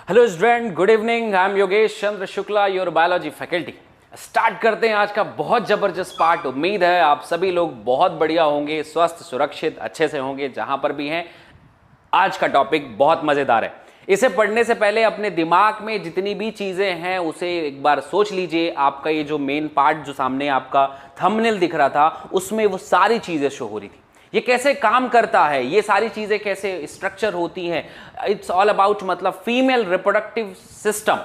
Hello student, good evening. I am Yogesh Chandra Shukla, your biology faculty. Start करते हैं आज का बहुत जबरदस्त पार्ट। उम्मीद है आप सभी लोग बहुत बढ़िया होंगे, स्वस्थ, सुरक्षित, अच्छे से होंगे जहां पर भी हैं। आज का टॉपिक बहुत मजेदार है। इसे पढ़ने से पहले अपने दिमाग में जितनी भी चीजें हैं उसे एक बार सोच लीजिए। आपका ये जो मेन पार्ट जो सामने आपका थंबनेल दिख रहा था उसमें वो सारी चीजें शो हो रही थी। ये कैसे काम करता है, ये सारी चीजें कैसे स्ट्रक्चर होती हैं। इट्स ऑल अबाउट मतलब फीमेल रिप्रोडक्टिव सिस्टम।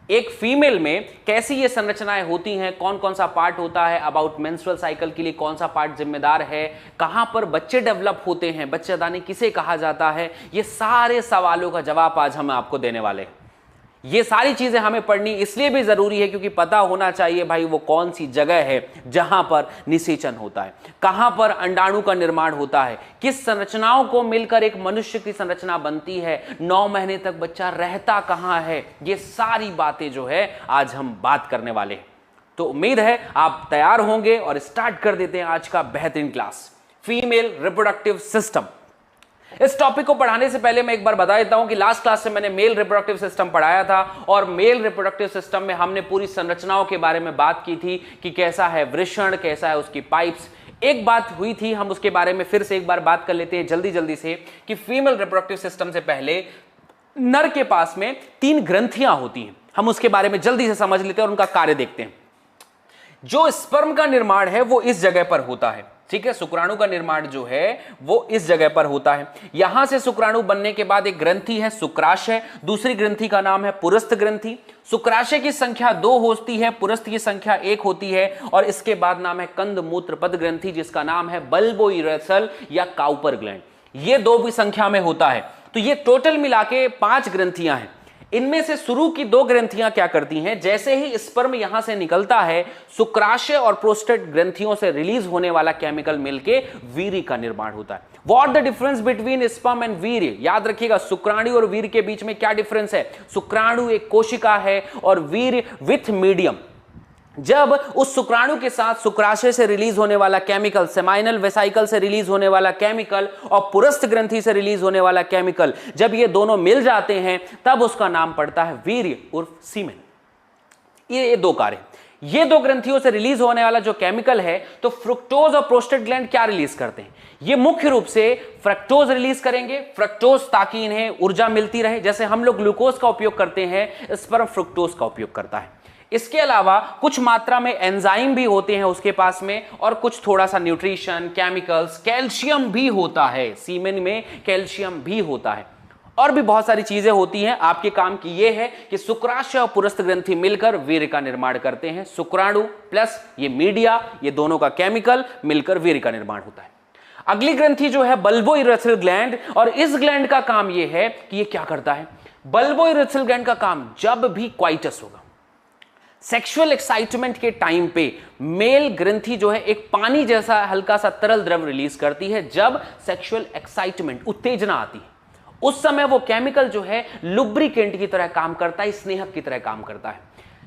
एक फीमेल में कैसी ये संरचनाएं होती हैं, कौन कौन सा पार्ट होता है, अबाउट मेंस्ट्रुअल साइकिल के लिए कौन सा पार्ट जिम्मेदार है, कहां पर बच्चे डेवलप होते हैं, बच्चेदानी किसे कहा जाता है, ये सारे सवालों का जवाब आज हम आपको देने वाले हैं। ये सारी चीजें हमें पढ़नी इसलिए भी जरूरी है क्योंकि पता होना चाहिए भाई वो कौन सी जगह है जहां पर निषेचन होता है, कहां पर अंडाणु का निर्माण होता है, किस संरचनाओं को मिलकर एक मनुष्य की संरचना बनती है, 9 महीने तक बच्चा रहता कहां है। ये सारी बातें जो है आज हम बात करने वाले हैं। तो उम्मीद है आप तैयार होंगे और स्टार्ट कर देते हैं आज का बेहतरीन क्लास, फीमेल रिप्रोडक्टिव सिस्टम। इस टॉपिक को पढ़ाने से पहले मैं एक बार बता देता हूं कि लास्ट क्लास से मैंने मेल रिप्रोडक्टिव सिस्टम पढ़ाया था और मेल रिप्रोडक्टिव सिस्टम में हमने पूरी संरचनाओं के बारे में बात की थी कि कैसा है वृषण, कैसा है उसकी पाइप्स। एक बात हुई थी, हम उसके बारे में फिर से एक बार बात कर लेते हैं जल्दी जल्दी से कि फीमेल रिप्रोडक्टिव सिस्टम से पहले नर के पास में 3 ग्रंथियां होती हैं। हम उसके बारे में जल्दी से समझ लेते हैं और उनका कार्य देखते हैं। जो स्पर्म का निर्माण है वो इस जगह पर होता है, ठीक है। शुक्राणु का निर्माण जो है वो इस जगह पर होता है। यहां से शुक्राणु बनने के बाद एक ग्रंथि है शुक्राशय, दूसरी ग्रंथि का नाम है पुरस्थ ग्रंथि। शुक्राशय की संख्या 2 होती है, पुरस्थ की संख्या 1 होती है और इसके बाद नाम है कंद मूत्र पद ग्रंथि जिसका नाम है बल्बोइरेथ्रल या काउपर ग्लैंड। ये 2 भी संख्या में होता है। तो ये टोटल मिला के 5 ग्रंथियां हैं। इनमें से शुरू की 2 ग्रंथियां क्या करती हैं, जैसे ही स्पर्म यहां से निकलता है शुक्राशय और प्रोस्टेट ग्रंथियों से रिलीज होने वाला केमिकल मिलके वीर्य का निर्माण होता है। What the difference between sperm and वीर्य? याद रखिएगा, शुक्राणु और वीर्य के बीच में क्या डिफरेंस है। शुक्राणु एक कोशिका है और वीर्य विथ मीडियम। जब उस शुक्राणु के साथ शुक्राशय से रिलीज होने वाला केमिकल, सेमाइनल वेसाइकल से रिलीज होने वाला केमिकल और पुरस्थ ग्रंथि से रिलीज होने वाला केमिकल, जब ये दोनों मिल जाते हैं तब उसका नाम पड़ता है वीर्य उर्फ सीमेन। ये 2 कार्य। ये 2 ग्रंथियों से रिलीज होने वाला जो केमिकल है, तो फ्रुक्टोज और प्रोस्टेट ग्लैंड क्या रिलीज करते हैं? ये मुख्य रूप से फ्रक्टोज रिलीज करेंगे। फ्रक्टोज ताकि इन्हें ऊर्जा मिलती रहे, जैसे हम लोग ग्लूकोज का उपयोग करते हैं, स्पर्म फ्रुक्टोज का उपयोग करता है। इसके अलावा कुछ मात्रा में एंजाइम भी होते हैं उसके पास में और कुछ थोड़ा सा न्यूट्रिशन, केमिकल्स, कैल्शियम भी होता है। सीमेन में कैल्शियम भी होता है और भी बहुत सारी चीजें होती हैं। आपके काम की ये है कि शुक्राशय और पुरस्थ ग्रंथि मिलकर वीर्य का निर्माण करते हैं। शुक्राणु प्लस ये मीडिया, ये दोनों का केमिकल मिलकर वीर्य का निर्माण होता है। अगली ग्रंथि जो है बल्बोइरेथ्रल ग्लैंड, और इस ग्लैंड का काम ये है कि ये क्या करता है। बल्बोइरेथ्रल ग्लैंड का काम, जब भी क्वाइटस होगा, सेक्सुअल एक्साइटमेंट के टाइम पे मेल ग्रंथि जो है एक पानी जैसा हल्का सा तरल द्रव रिलीज करती है। जब सेक्सुअल एक्साइटमेंट, उत्तेजना आती है, उस समय वो केमिकल जो है लुब्रिकेंट की तरह काम करता है, स्नेहक की तरह काम करता है।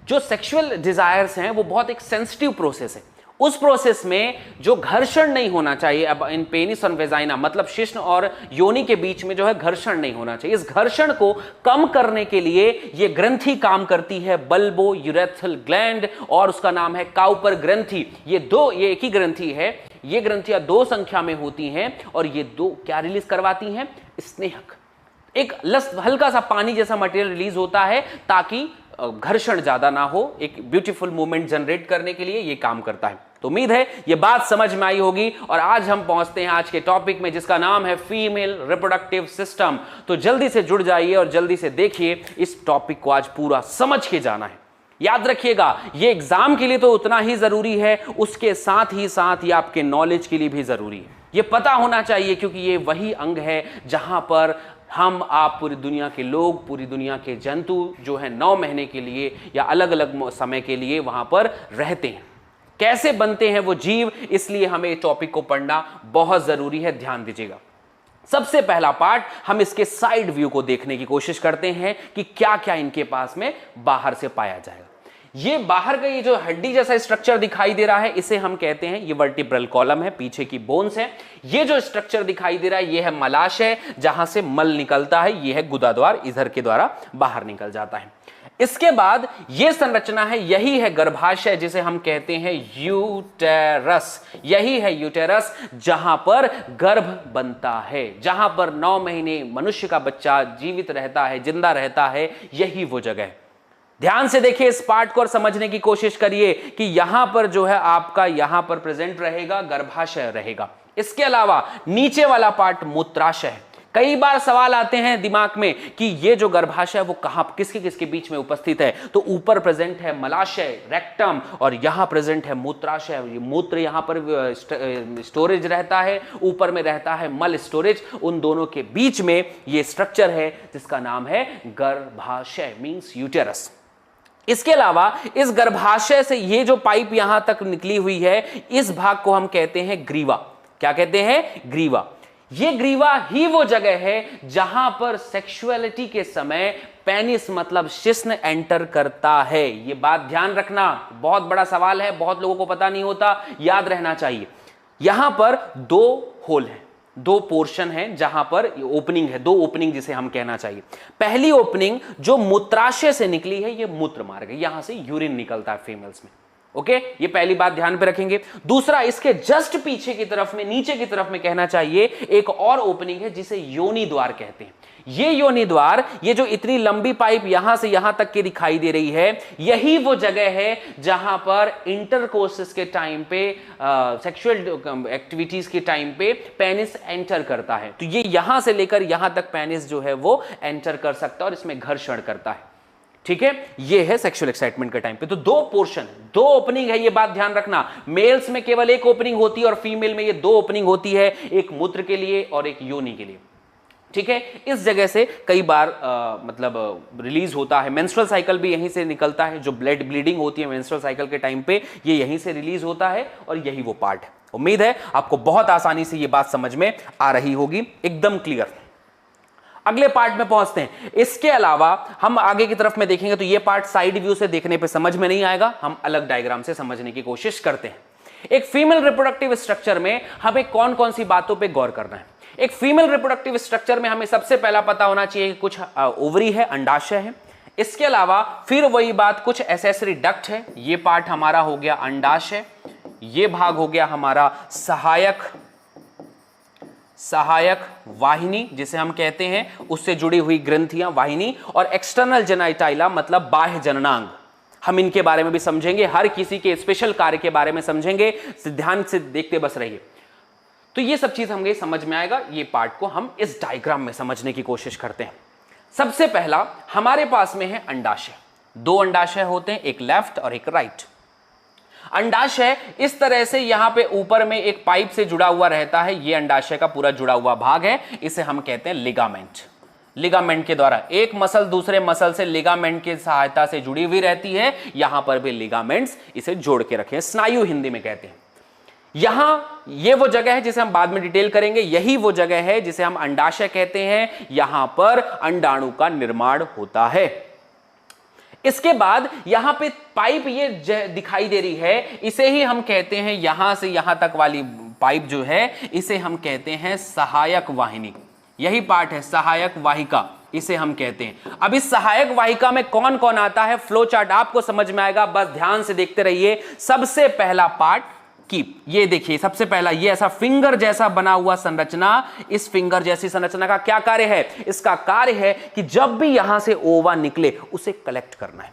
जो सेक्सुअल डिजायर्स हैं वो बहुत एक सेंसिटिव प्रोसेस है। उस प्रोसेस में जो घर्षण नहीं होना चाहिए, अब इन पेनिस और वेजाइना मतलब शिश्न और योनि के बीच में जो है घर्षण नहीं होना चाहिए, इस घर्षण को कम करने के लिए ये ग्रंथि काम करती है, बल्बोइरेथ्रल ग्लैंड, और उसका नाम है काउपर ग्रंथि। ये एक ही ग्रंथि है। ये ग्रंथियां 2 संख्या में होती हैं और ये 2 क्या रिलीज करवाती हैं? स्नेहक, एक हल्का सा पानी जैसा मटेरियल रिलीज होता है ताकि घर्षण ज्यादा ना हो, एक ब्यूटीफुल मूवमेंट जनरेट करने के लिए ये काम करता है। तो उम्मीद है ये बात समझ में आई होगी और आज हम पहुंचते हैं आज के टॉपिक में जिसका नाम है फीमेल रिप्रोडक्टिव सिस्टम। तो जल्दी से जुड़ जाइए और जल्दी से देखिए, इस टॉपिक को आज पूरा समझ के जाना है। याद रखिएगा, ये एग्जाम के लिए तो उतना ही जरूरी है, उसके साथ ही साथ ये आपके नॉलेज के लिए भी जरूरी है। ये पता होना चाहिए क्योंकि ये वही अंग है जहां पर हम, आप, पूरी दुनिया के लोग, पूरी दुनिया के जंतु जो है 9 महीने के लिए या अलग अलग समय के लिए वहां पर रहते हैं। कैसे बनते हैं वो जीव, इसलिए हमें टॉपिक को पढ़ना बहुत जरूरी है। ध्यान दीजिएगा। सबसे पहला पार्ट हम इसके साइड व्यू को देखने की कोशिश करते हैं कि क्या क्या इनके पास में बाहर से पाया जाएगा। ये बाहर का ये जो हड्डी जैसा स्ट्रक्चर दिखाई दे रहा है इसे हम कहते हैं, ये वर्टिब्रल कॉलम है, पीछे की बोन्स है। ये जो स्ट्रक्चर दिखाई दे रहा है ये है मलाशय, जहां से मल निकलता है, ये है गुदाद्वार, इधर के द्वारा बाहर निकल जाता है। इसके बाद ये संरचना है, यही है गर्भाशय, जिसे हम कहते हैं यूटेरस। यही है यूटेरस, जहां पर गर्भ बनता है, जहां पर 9 महीने मनुष्य का बच्चा जीवित रहता है, जिंदा रहता है, यही वो जगह है। ध्यान से देखिए इस पार्ट को और समझने की कोशिश करिए कि यहां पर जो है आपका यहां पर प्रेजेंट रहेगा, गर्भाशय रहेगा। इसके अलावा नीचे वाला पार्ट मूत्राशय है। कई बार सवाल आते हैं दिमाग में कि ये जो गर्भाशय है वो कहां, किसके किसके बीच में उपस्थित है, तो ऊपर प्रेजेंट है मलाशय, रेक्टम, और यहां प्रेजेंट है मूत्राशय। ये मूत्र यहां पर स्टोरेज रहता है, ऊपर में रहता है मल स्टोरेज। उन दोनों के बीच में ये स्ट्रक्चर है जिसका नाम है गर्भाशय, मींस यूटेरस। इसके अलावा इस गर्भाशय से ये जो पाइप यहां तक निकली हुई है, इस भाग को हम कहते हैं ग्रीवा। क्या कहते हैं? ग्रीवा। ये ग्रीवा ही वो जगह है जहां पर सेक्सुअलिटी के समय पेनिस मतलब शिश्न एंटर करता है। ये बात ध्यान रखना, बहुत बड़ा सवाल है, बहुत लोगों को पता नहीं होता, याद रहना चाहिए। यहां पर 2 होल हैं, 2 पोर्शन है जहां पर ओपनिंग है, 2 ओपनिंग जिसे हम कहना चाहिए। पहली ओपनिंग जो मूत्राशय से निकली है, ये मूत्र मार्ग है, यहां से यूरिन निकलता है फीमेल्स में। ओके, ये पहली बात ध्यान पे रखेंगे। दूसरा, इसके जस्ट पीछे की तरफ में, नीचे की तरफ में कहना चाहिए, एक और ओपनिंग है जिसे योनि द्वार कहते हैं। ये योनि द्वार, ये जो इतनी लंबी पाइप यहां से यहां तक की दिखाई दे रही है, यही वो जगह है जहां पर इंटरकोर्सेस के टाइम पे, सेक्सुअल एक्टिविटीज के टाइम पे पेनिस एंटर करता है। तो ये यहां से लेकर यहां तक पेनिस जो है वो एंटर कर सकता है और इसमें घर्षण करता है। ठीक है, ये है सेक्सुअल एक्साइटमेंट के टाइम पे। तो 2 पोर्शन, 2 ओपनिंग है, ये बात ध्यान रखना। मेल्स में केवल 1 ओपनिंग होती है और फीमेल में ये 2 ओपनिंग होती है, एक मूत्र के लिए और एक योनि के लिए। ठीक है, इस जगह से कई बार मतलब रिलीज होता है, मेंस्ट्रुअल साइकिल भी यहीं से निकलता है। जो ब्लीडिंग होती है मेंस्ट्रुअल साइकिल के टाइम पे, ये यहीं से रिलीज होता है और यही वो पार्ट है। उम्मीद है आपको बहुत आसानी से ये बात समझ में आ रही होगी, एकदम क्लियर। अगले पार्ट में पहुंचते हैं। इसके अलावा हम आगे की तरफ में देखेंगे तो ये पार्ट साइड व्यू से देखने पे समझ में नहीं आएगा, हम अलग डायग्राम से समझने की कोशिश करते हैं। एक फीमेल रिप्रोडक्टिव स्ट्रक्चर में हमें कौन कौन सी बातों पे गौर करना है। एक फीमेल रिप्रोडक्टिव स्ट्रक्चर में हमें सबसे पहला पता होना चाहिए कि कुछ ओवरी है, अंडाशय है। इसके अलावा फिर वही बात, कुछ एसेसरी डक्ट है। ये पार्ट हमारा हो गया अंडाशय, ये भाग हो गया हमारा सहायक वाहिनी जिसे हम कहते हैं, उससे जुड़ी हुई ग्रंथियां, वाहिनी, और एक्सटर्नल जेनाइटाइला मतलब बाह्य जननांग। हम इनके बारे में भी समझेंगे, हर किसी के स्पेशल कार्य के बारे में समझेंगे, ध्यान से देखते बस रहिए। तो ये सब चीज हमें समझ में आएगा। ये पार्ट को हम इस डायग्राम में समझने की कोशिश करते हैं। सबसे पहला हमारे पास में है अंडाशय। 2 अंडाशय होते हैं, एक लेफ्ट और एक राइट। अंडाशय इस तरह से यहां पे ऊपर में एक पाइप से जुड़ा हुआ रहता है, ये अंडाशय का पूरा जुड़ा हुआ भाग है, इसे हम कहते हैं लिगामेंट। लिगामेंट के द्वारा एक मसल दूसरे मसल से लिगामेंट की सहायता से जुड़ी हुई रहती है। यहां पर भी लिगामेंट्स इसे जोड़ के रखे हैं, स्नायु हिंदी में कहते हैं। यहां ये वो जगह है जिसे हम बाद में डिटेल करेंगे, यही वो जगह है जिसे हम अंडाशय कहते हैं। यहां पर अंडाणु का निर्माण होता है। इसके बाद यहां पे पाइप ये दिखाई दे रही है, इसे ही हम कहते हैं, यहां से यहां तक वाली पाइप जो है इसे हम कहते हैं सहायक वाहिनी। यही पार्ट है सहायक वाहिका, इसे हम कहते हैं। अब इस सहायक वाहिका में कौन कौन आता है, फ्लो चार्ट आपको समझ में आएगा, बस ध्यान से देखते रहिए। सबसे पहला पार्ट कीप, ये देखिए सबसे पहला, ये ऐसा फिंगर जैसा बना हुआ संरचना। इस फिंगर जैसी संरचना का क्या कार्य है? इसका कार्य है कि जब भी यहां से ओवा निकले उसे कलेक्ट करना है।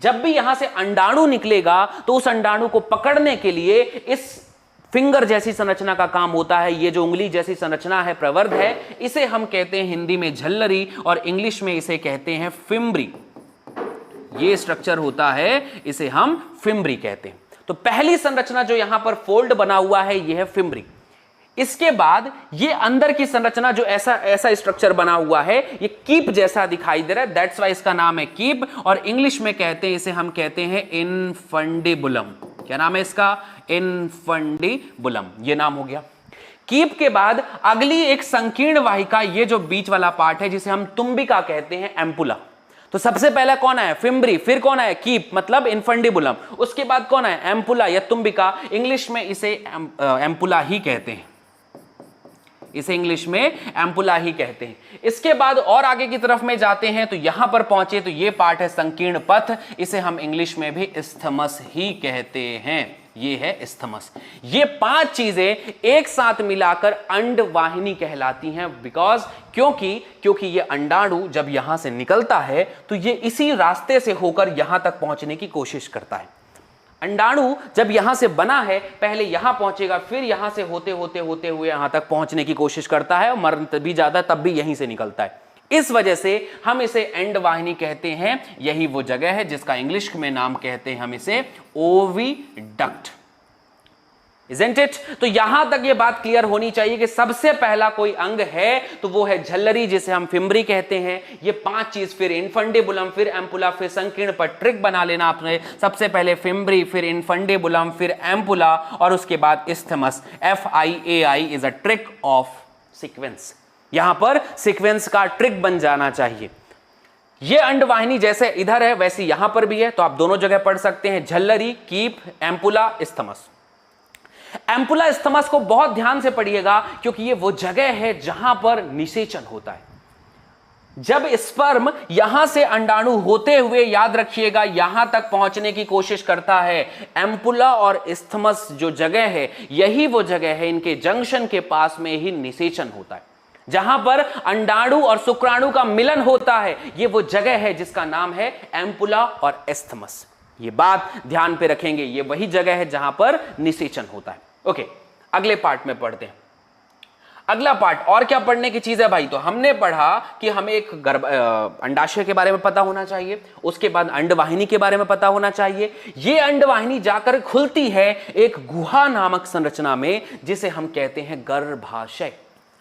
जब भी यहां से अंडाणु निकलेगा तो उस अंडाणु को पकड़ने के लिए इस फिंगर जैसी संरचना का काम होता है। ये जो उंगली जैसी संरचना है, प्रवर्ध है, इसे हम कहते हैं हिंदी में झल्लरी और इंग्लिश में इसे कहते हैं फिम्ब्री। ये स्ट्रक्चर होता है, इसे हम फिम्ब्री कहते हैं। तो पहली संरचना जो यहां पर फोल्ड बना हुआ है, यह है फिम्ब्री। इसके बाद ये अंदर की संरचना जो ऐसा स्ट्रक्चर बना हुआ है, ये कीप जैसा दिखाई दे रहा है, दैट्स वाई इसका नाम है कीप। और इंग्लिश में कहते हैं, इसे हम कहते हैं इनफंडिबुलम। क्या नाम है इसका? इनफंडिबुलम, ये नाम हो गया। कीप के बाद अगली एक संकीर्ण वाहिका, ये जो बीच वाला पार्ट है जिसे हम तुम्बिका कहते हैं, एम्पुला। तो सबसे पहला कौन है? फिम्ब्री। फिर कौन है? कीप मतलब इनफंडिबुलम। उसके बाद कौन है? एम्पुला या तुम्बिका। इंग्लिश में इसे एम्पुला ही कहते हैं, इसे इंग्लिश में एम्पुला ही कहते हैं। इसके बाद और आगे की तरफ में जाते हैं तो यहां पर पहुंचे तो ये पार्ट है संकीर्ण पथ, इसे हम इंग्लिश में भी इस्थमस ही कहते हैं। ये है इस्थमस। ये 5 चीजें एक साथ मिलाकर अंडवाहिनी कहलाती हैं। क्योंकि ये अंडाणु जब यहां से निकलता है तो ये इसी रास्ते से होकर यहां तक पहुंचने की कोशिश करता है। अंडाणु जब यहां से बना है, पहले यहां पहुंचेगा, फिर यहां से होते हुए यहां तक पहुंचने की कोशिश करता है, और मर भी जाता है तब भी यहीं से निकलता है। इस वजह से हम इसे एंडवाहिनी कहते हैं। यही वो जगह है जिसका इंग्लिश में नाम कहते हैं हम इसे ओविडक्ट। Isn't it? तो यहां तक ये बात क्लियर होनी चाहिए कि सबसे पहला कोई अंग है तो वो है झल्लरी, जिसे हम फिम्ब्री कहते हैं। ये 5 चीज, फिर इनफंडिबुलम, फिर एम्पुला, फिर संकीर्ण पर ट्रिक बना लेना आपने। सबसे पहले फिम्ब्री, फिर इनफंडिबुलम, फिर एम्पुला, और उसके बाद isthmus. FIAI is a trick of sequence. यहां पर सीक्वेंस का ट्रिक बन जाना चाहिए। ये अंडवाहिनी जैसे इधर है वैसे यहां पर भी है, तो आप दोनों जगह पढ़ सकते हैं, झल्लरी, कीप, एम्पुला, इस्थमस। एम्पुला इस्थमस को बहुत ध्यान से पढ़िएगा क्योंकि ये वो जगह है जहां पर निषेचन होता है। जब स्पर्म यहां से अंडाणु होते हुए, याद रखिएगा, यहां तक पहुंचने की कोशिश करता है, एम्पुला और इस्थमस जो जगह है यही वो जगह है, इनके जंक्शन के पास में ही निषेचन होता है। जहां पर अंडाणु और शुक्राणु का मिलन होता है, ये वो जगह है जिसका नाम है एम्पुला और इस्थमस। ये बात ध्यान पे रखेंगे, ये वही जगह है जहां पर निषेचन होता है। ओके, अगले पार्ट में पढ़ते हैं। अगला पार्ट और क्या पढ़ने की चीज है भाई? तो हमने पढ़ा कि हमें एक अंडाशय के बारे में पता होना चाहिए, उसके बाद अंडवाहिनी के बारे में पता होना चाहिए। ये अंडवाहिनी जाकर खुलती है एक गुहा नामक संरचना में, जिसे हम कहते हैं गर्भाशय।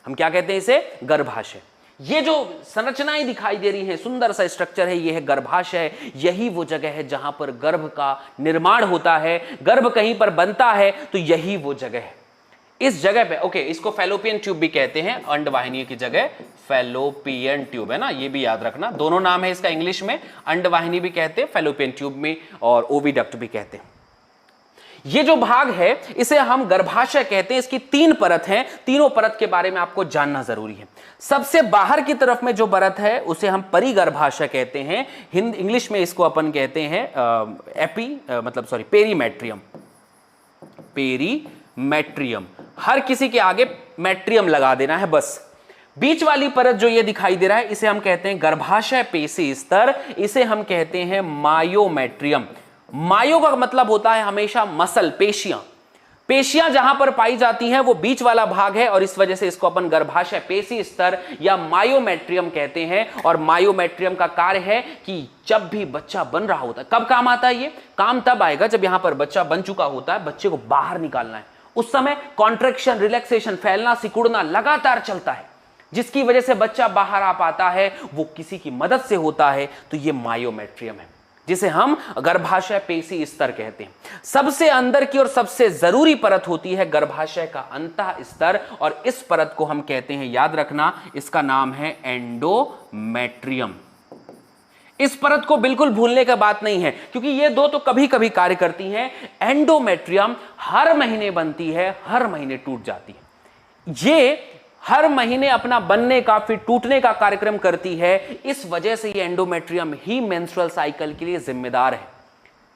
हम क्या कहते हैं इसे? गर्भाशय। ये जो संरचनाएं दिखाई दे रही हैं, सुंदर सा स्ट्रक्चर है, ये है गर्भाशय। यही वो जगह है जहां पर गर्भ का निर्माण होता है। गर्भ कहीं पर बनता है तो यही वो जगह है। इस जगह पे ओके, इसको फैलोपियन ट्यूब भी कहते हैं। अंडवाहिनी की जगह फैलोपियन ट्यूब है ना, ये भी याद रखना। दोनों नाम है इसका इंग्लिश में, अंडवाहिनी भी कहते हैं, फैलोपियन ट्यूब में, और ओविडक्ट भी कहते हैं। ये जो भाग है इसे हम गर्भाशय कहते हैं। इसकी 3 परत हैं। तीनों परत के बारे में आपको जानना जरूरी है। सबसे बाहर की तरफ में जो परत है उसे हम परिगर्भाशय कहते हैं। इंग्लिश में इसको अपन कहते हैं पेरीमेट्रियम। पेरीमेट्रियम, हर किसी के आगे मेट्रियम लगा देना है बस। बीच वाली परत जो ये दिखाई दे रहा है इसे हम कहते हैं गर्भाशय पेशी स्तर, इसे हम कहते हैं मायोमेट्रियम। मायो का मतलब होता है हमेशा मसल, पेशियां। पेशियां जहां पर पाई जाती हैं वो बीच वाला भाग है, और इस वजह से इसको अपन गर्भाशय पेशी स्तर या मायोमेट्रियम कहते हैं। और मायोमेट्रियम का कार्य है कि जब भी बच्चा बन रहा होता है, कब काम आता है? ये काम तब आएगा जब यहां पर बच्चा बन चुका होता है, बच्चे को बाहर निकालना है। उस समय कॉन्ट्रैक्शन, रिलैक्सेशन, फैलना सिकुड़ना लगातार चलता है, जिसकी वजह से बच्चा बाहर आ पाता है, वो किसी की मदद से होता है। तो ये मायोमेट्रियम है जिसे हम गर्भाशय पेशी स्तर कहते हैं। सबसे अंदर की और सबसे जरूरी परत होती है गर्भाशय का अंतः स्तर, और इस परत को हम कहते हैं, याद रखना, इसका नाम है एंडोमेट्रियम। इस परत को बिल्कुल भूलने का बात नहीं है, क्योंकि ये दो तो कभी कभी कार्य करती हैं। एंडोमेट्रियम हर महीने बनती है, हर महीने टूट जाती है। ये हर महीने अपना बनने का फिर टूटने का कार्यक्रम करती है। इस वजह से ये एंडोमेट्रियम ही मेंस्ट्रुअल साइकिल के लिए जिम्मेदार है।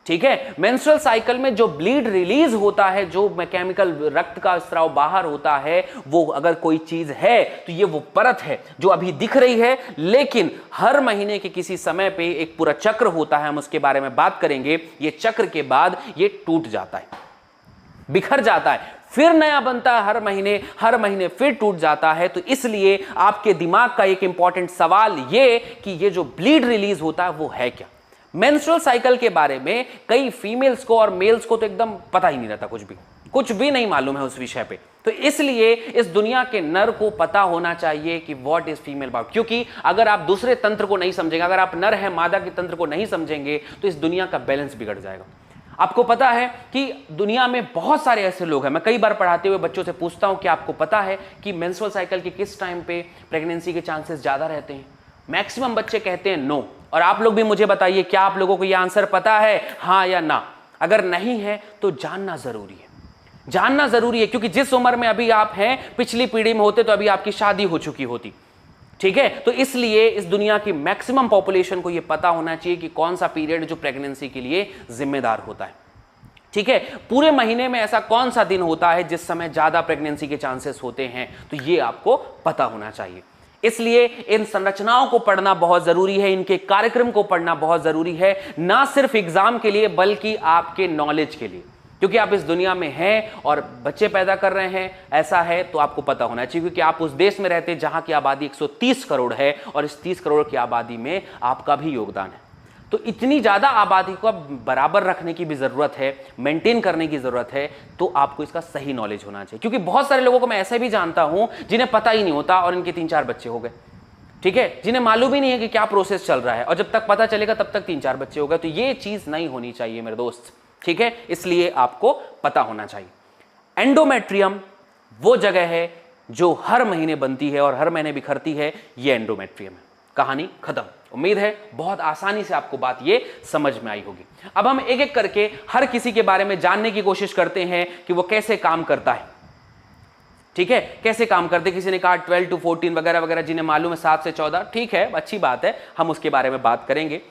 ठीक है, मेंस्ट्रुअल साइकिल में जो ब्लीड रिलीज होता है, जो मैकेनिकल रक्त का स्राव बाहर होता है, वो अगर कोई चीज है तो ये वो परत है जो अभी दिख रही है, लेकिन हर महीने के किसी समय पे एक पूरा चक्र होता है, हम उसके बारे में बात करेंगे। ये चक्र के बाद ये टूट जाता है, बिखर जाता है, फिर नया बनता है, हर महीने फिर टूट जाता है। तो इसलिए आपके दिमाग का एक इंपॉर्टेंट सवाल ये कि ये जो ब्लीड रिलीज होता है वो है क्या? मेंस्ट्रुअल साइकिल के बारे में कई फीमेल्स को और मेल्स को तो एकदम पता ही नहीं रहता, कुछ भी नहीं मालूम है उस विषय पे। तो इसलिए इस दुनिया के नर को पता होना चाहिए कि व्हाट इज फीमेल बॉडी, क्योंकि अगर आप दूसरे तंत्र को नहीं समझेंगे, अगर आप नर है मादा के तंत्र को नहीं समझेंगे, तो इस दुनिया का बैलेंस बिगड़ जाएगा। आपको पता है कि दुनिया में बहुत सारे ऐसे लोग हैं, मैं कई बार पढ़ाते हुए बच्चों से पूछता हूं कि आपको पता है कि मेंस्ट्रुअल साइकिल के किस टाइम पे प्रेगनेंसी के चांसेस ज्यादा रहते हैं? मैक्सिमम बच्चे कहते हैं नो। और आप लोग भी मुझे बताइए, क्या आप लोगों को यह आंसर पता है, हाँ या ना? अगर नहीं है तो जानना जरूरी है, जानना जरूरी है, क्योंकि जिस उम्र में अभी आप हैं, पिछली पीढ़ी में होते तो अभी आपकी शादी हो चुकी होती। ठीक है, तो इसलिए इस दुनिया की मैक्सिमम पॉपुलेशन को यह पता होना चाहिए कि कौन सा पीरियड जो प्रेगनेंसी के लिए जिम्मेदार होता है। ठीक है, पूरे महीने में ऐसा कौन सा दिन होता है जिस समय ज्यादा प्रेगनेंसी के चांसेस होते हैं, तो ये आपको पता होना चाहिए। इसलिए इन संरचनाओं को पढ़ना बहुत जरूरी है, इनके कार्यक्रम को पढ़ना बहुत जरूरी है, ना सिर्फ एग्जाम के लिए बल्कि आपके नॉलेज के लिए, क्योंकि आप इस दुनिया में हैं और बच्चे पैदा कर रहे हैं, ऐसा है तो आपको पता होना चाहिए, क्योंकि आप उस देश में रहते हैं जहां की आबादी 130 करोड़ है और इस 30 करोड़ की आबादी में आपका भी योगदान है। तो इतनी ज्यादा आबादी को बराबर रखने की भी जरूरत है, मेंटेन करने की जरूरत है, तो आपको इसका सही नॉलेज होना चाहिए। क्योंकि बहुत सारे लोगों को मैं ऐसे भी जानता हूं जिन्हें पता ही नहीं होता और इनके 3-4 बच्चे हो गए। ठीक है, जिन्हें मालूम ही नहीं है कि क्या प्रोसेस चल रहा है, और जब तक पता चलेगा तब तक 3-4 बच्चे हो गए। तो ये चीज नहीं होनी चाहिए मेरे दोस्त। ठीक है, इसलिए आपको पता होना चाहिए। एंडोमेट्रियम वो जगह है जो हर महीने बनती है और हर महीने बिखरती है, ये एंडोमेट्रियम है। कहानी खत्म। उम्मीद है बहुत आसानी से आपको बात ये समझ में आई होगी। अब हम एक एक करके हर किसी के बारे में जानने की कोशिश करते हैं कि वो कैसे काम करता है। ठीक है, कैसे काम करते, किसी ने कहा 12 to 14 वगैरह वगैरह, जिन्हें मालूम है 7 से 14, ठीक है, अच्छी बात है, हम उसके बारे में बात करेंगे।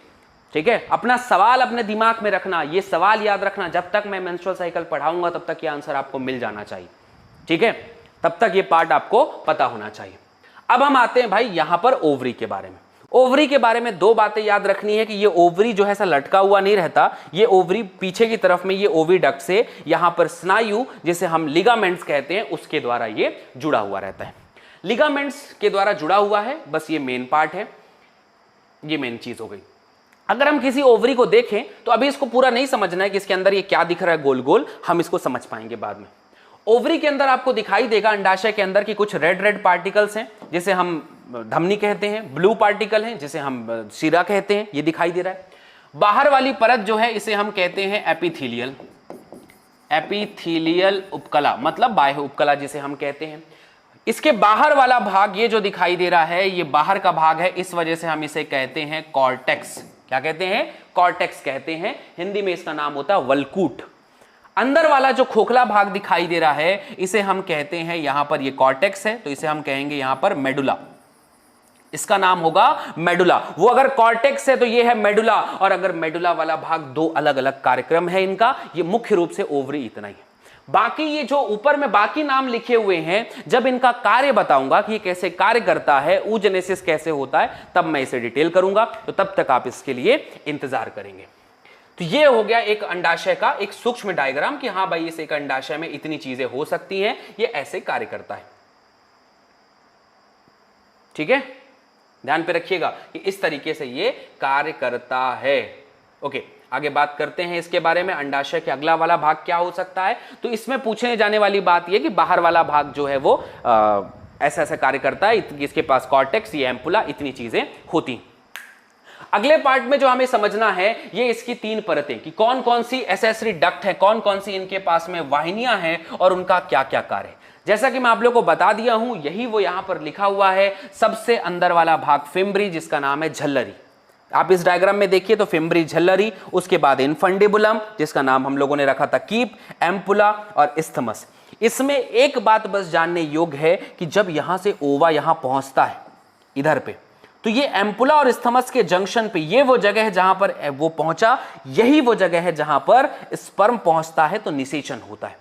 ठीक है, अपना सवाल अपने दिमाग में रखना, ये सवाल याद रखना, जब तक मैं मेंस्ट्रुअल साइकिल पढ़ाऊंगा तब तक ये आंसर आपको मिल जाना चाहिए। ठीक है, तब तक ये पार्ट आपको पता होना चाहिए। अब हम आते हैं भाई यहां पर ओवरी के बारे में। ओवरी के बारे में 2 बातें याद रखनी है कि ये ओवरी जो है ऐसा लटका हुआ नहीं रहता, ये ओवरी पीछे की तरफ में ये ओविडक्ट से यहां पर स्नायु, जिसे हम लिगामेंट्स कहते हैं, उसके द्वारा ये जुड़ा हुआ रहता है। लिगामेंट्स के द्वारा जुड़ा हुआ है, बस ये मेन पार्ट है, ये मेन चीज हो गई। अगर हम किसी ओवरी को देखें तो अभी इसको पूरा नहीं समझना है कि इसके अंदर ये क्या दिख रहा है गोल गोल, हम इसको समझ पाएंगे बाद में। ओवरी के अंदर आपको दिखाई देगा अंडाशय के अंदर की कुछ रेड रेड पार्टिकल्स हैं, जिसे हम धमनी कहते हैं, ब्लू पार्टिकल हैं जिसे हम शिरा कहते हैं, ये दिखाई दे रहा है। बाहर वाली परत जो है इसे हम कहते हैं एपिथेलियल, एपिथेलियल उपकला, मतलब बाह्य उपकला जिसे हम कहते हैं। इसके बाहर वाला भाग ये जो दिखाई दे रहा है, ये बाहर का भाग है, इस वजह से हम इसे कहते हैं कॉर्टेक्स। क्या कहते हैं? कॉर्टेक्स कहते हैं। हिंदी में इसका नाम होता है वल्कूट। अंदर वाला जो खोखला भाग दिखाई दे रहा है इसे हम कहते हैं, यहां पर ये कॉर्टेक्स है तो इसे हम कहेंगे यहां पर मेडुला, इसका नाम होगा मेडुला। वो अगर कॉर्टेक्स है तो ये है मेडुला, और अगर मेडुला वाला भाग 2 अलग अलग कार्यक्रम है इनका। ये मुख्य रूप से ओवरी इतना ही है। बाकी ये जो ऊपर में बाकी नाम लिखे हुए हैं, जब इनका कार्य बताऊंगा कि ये कैसे कार्य करता है, oogenesis कैसे होता है, तब मैं इसे डिटेल करूंगा। तो तब तक आप इसके लिए इंतजार करेंगे। तो ये हो गया एक अंडाशय का एक सूक्ष्म डायग्राम कि हाँ भाई इस एक अंडाशय में इतनी चीजें हो सकती हैं, ये ऐसे कार्य करता है। ठीक है, ध्यान पे रखिएगा कि इस तरीके से ये कार्य करता है। ओके, आगे बात करते हैं इसके बारे में। अंडाशय के अगला वाला भाग क्या हो सकता है? तो इसमें पूछने जाने वाली बात यह कि बाहर वाला भाग जो है वो ऐसा ऐसा कार्य करता है, इसके पास कॉर्टेक्स, ये एम्पुला, इतनी चीजें होती। अगले पार्ट में जो हमें समझना है ये इसकी 3 परतें कि कौन कौन सी एसेसरी डक्ट है, कौन कौन सी इनके पास में वाहिनियां हैं और उनका क्या क्या कार्य है। जैसा कि मैं आप लोगों को बता दिया हूं, यही वो यहां पर लिखा हुआ है। सबसे अंदर वाला भाग फिम्ब्री, जिसका नाम है झल्लरी। आप इस डायग्राम में देखिए तो फिम्ब्री, झल्लरी, उसके बाद इनफंडिबुलम जिसका नाम हम लोगों ने रखा था कीप, एम्पुला और इस्थमस। इसमें एक बात बस जानने योग्य है कि जब यहां से ओवा यहां पहुंचता है इधर पे, तो ये एम्पुला और इस्थमस के जंक्शन पे ये वो जगह है जहां पर वो पहुंचा, यही वो जगह है जहां पर स्पर्म पहुंचता है तो निषेचन होता है।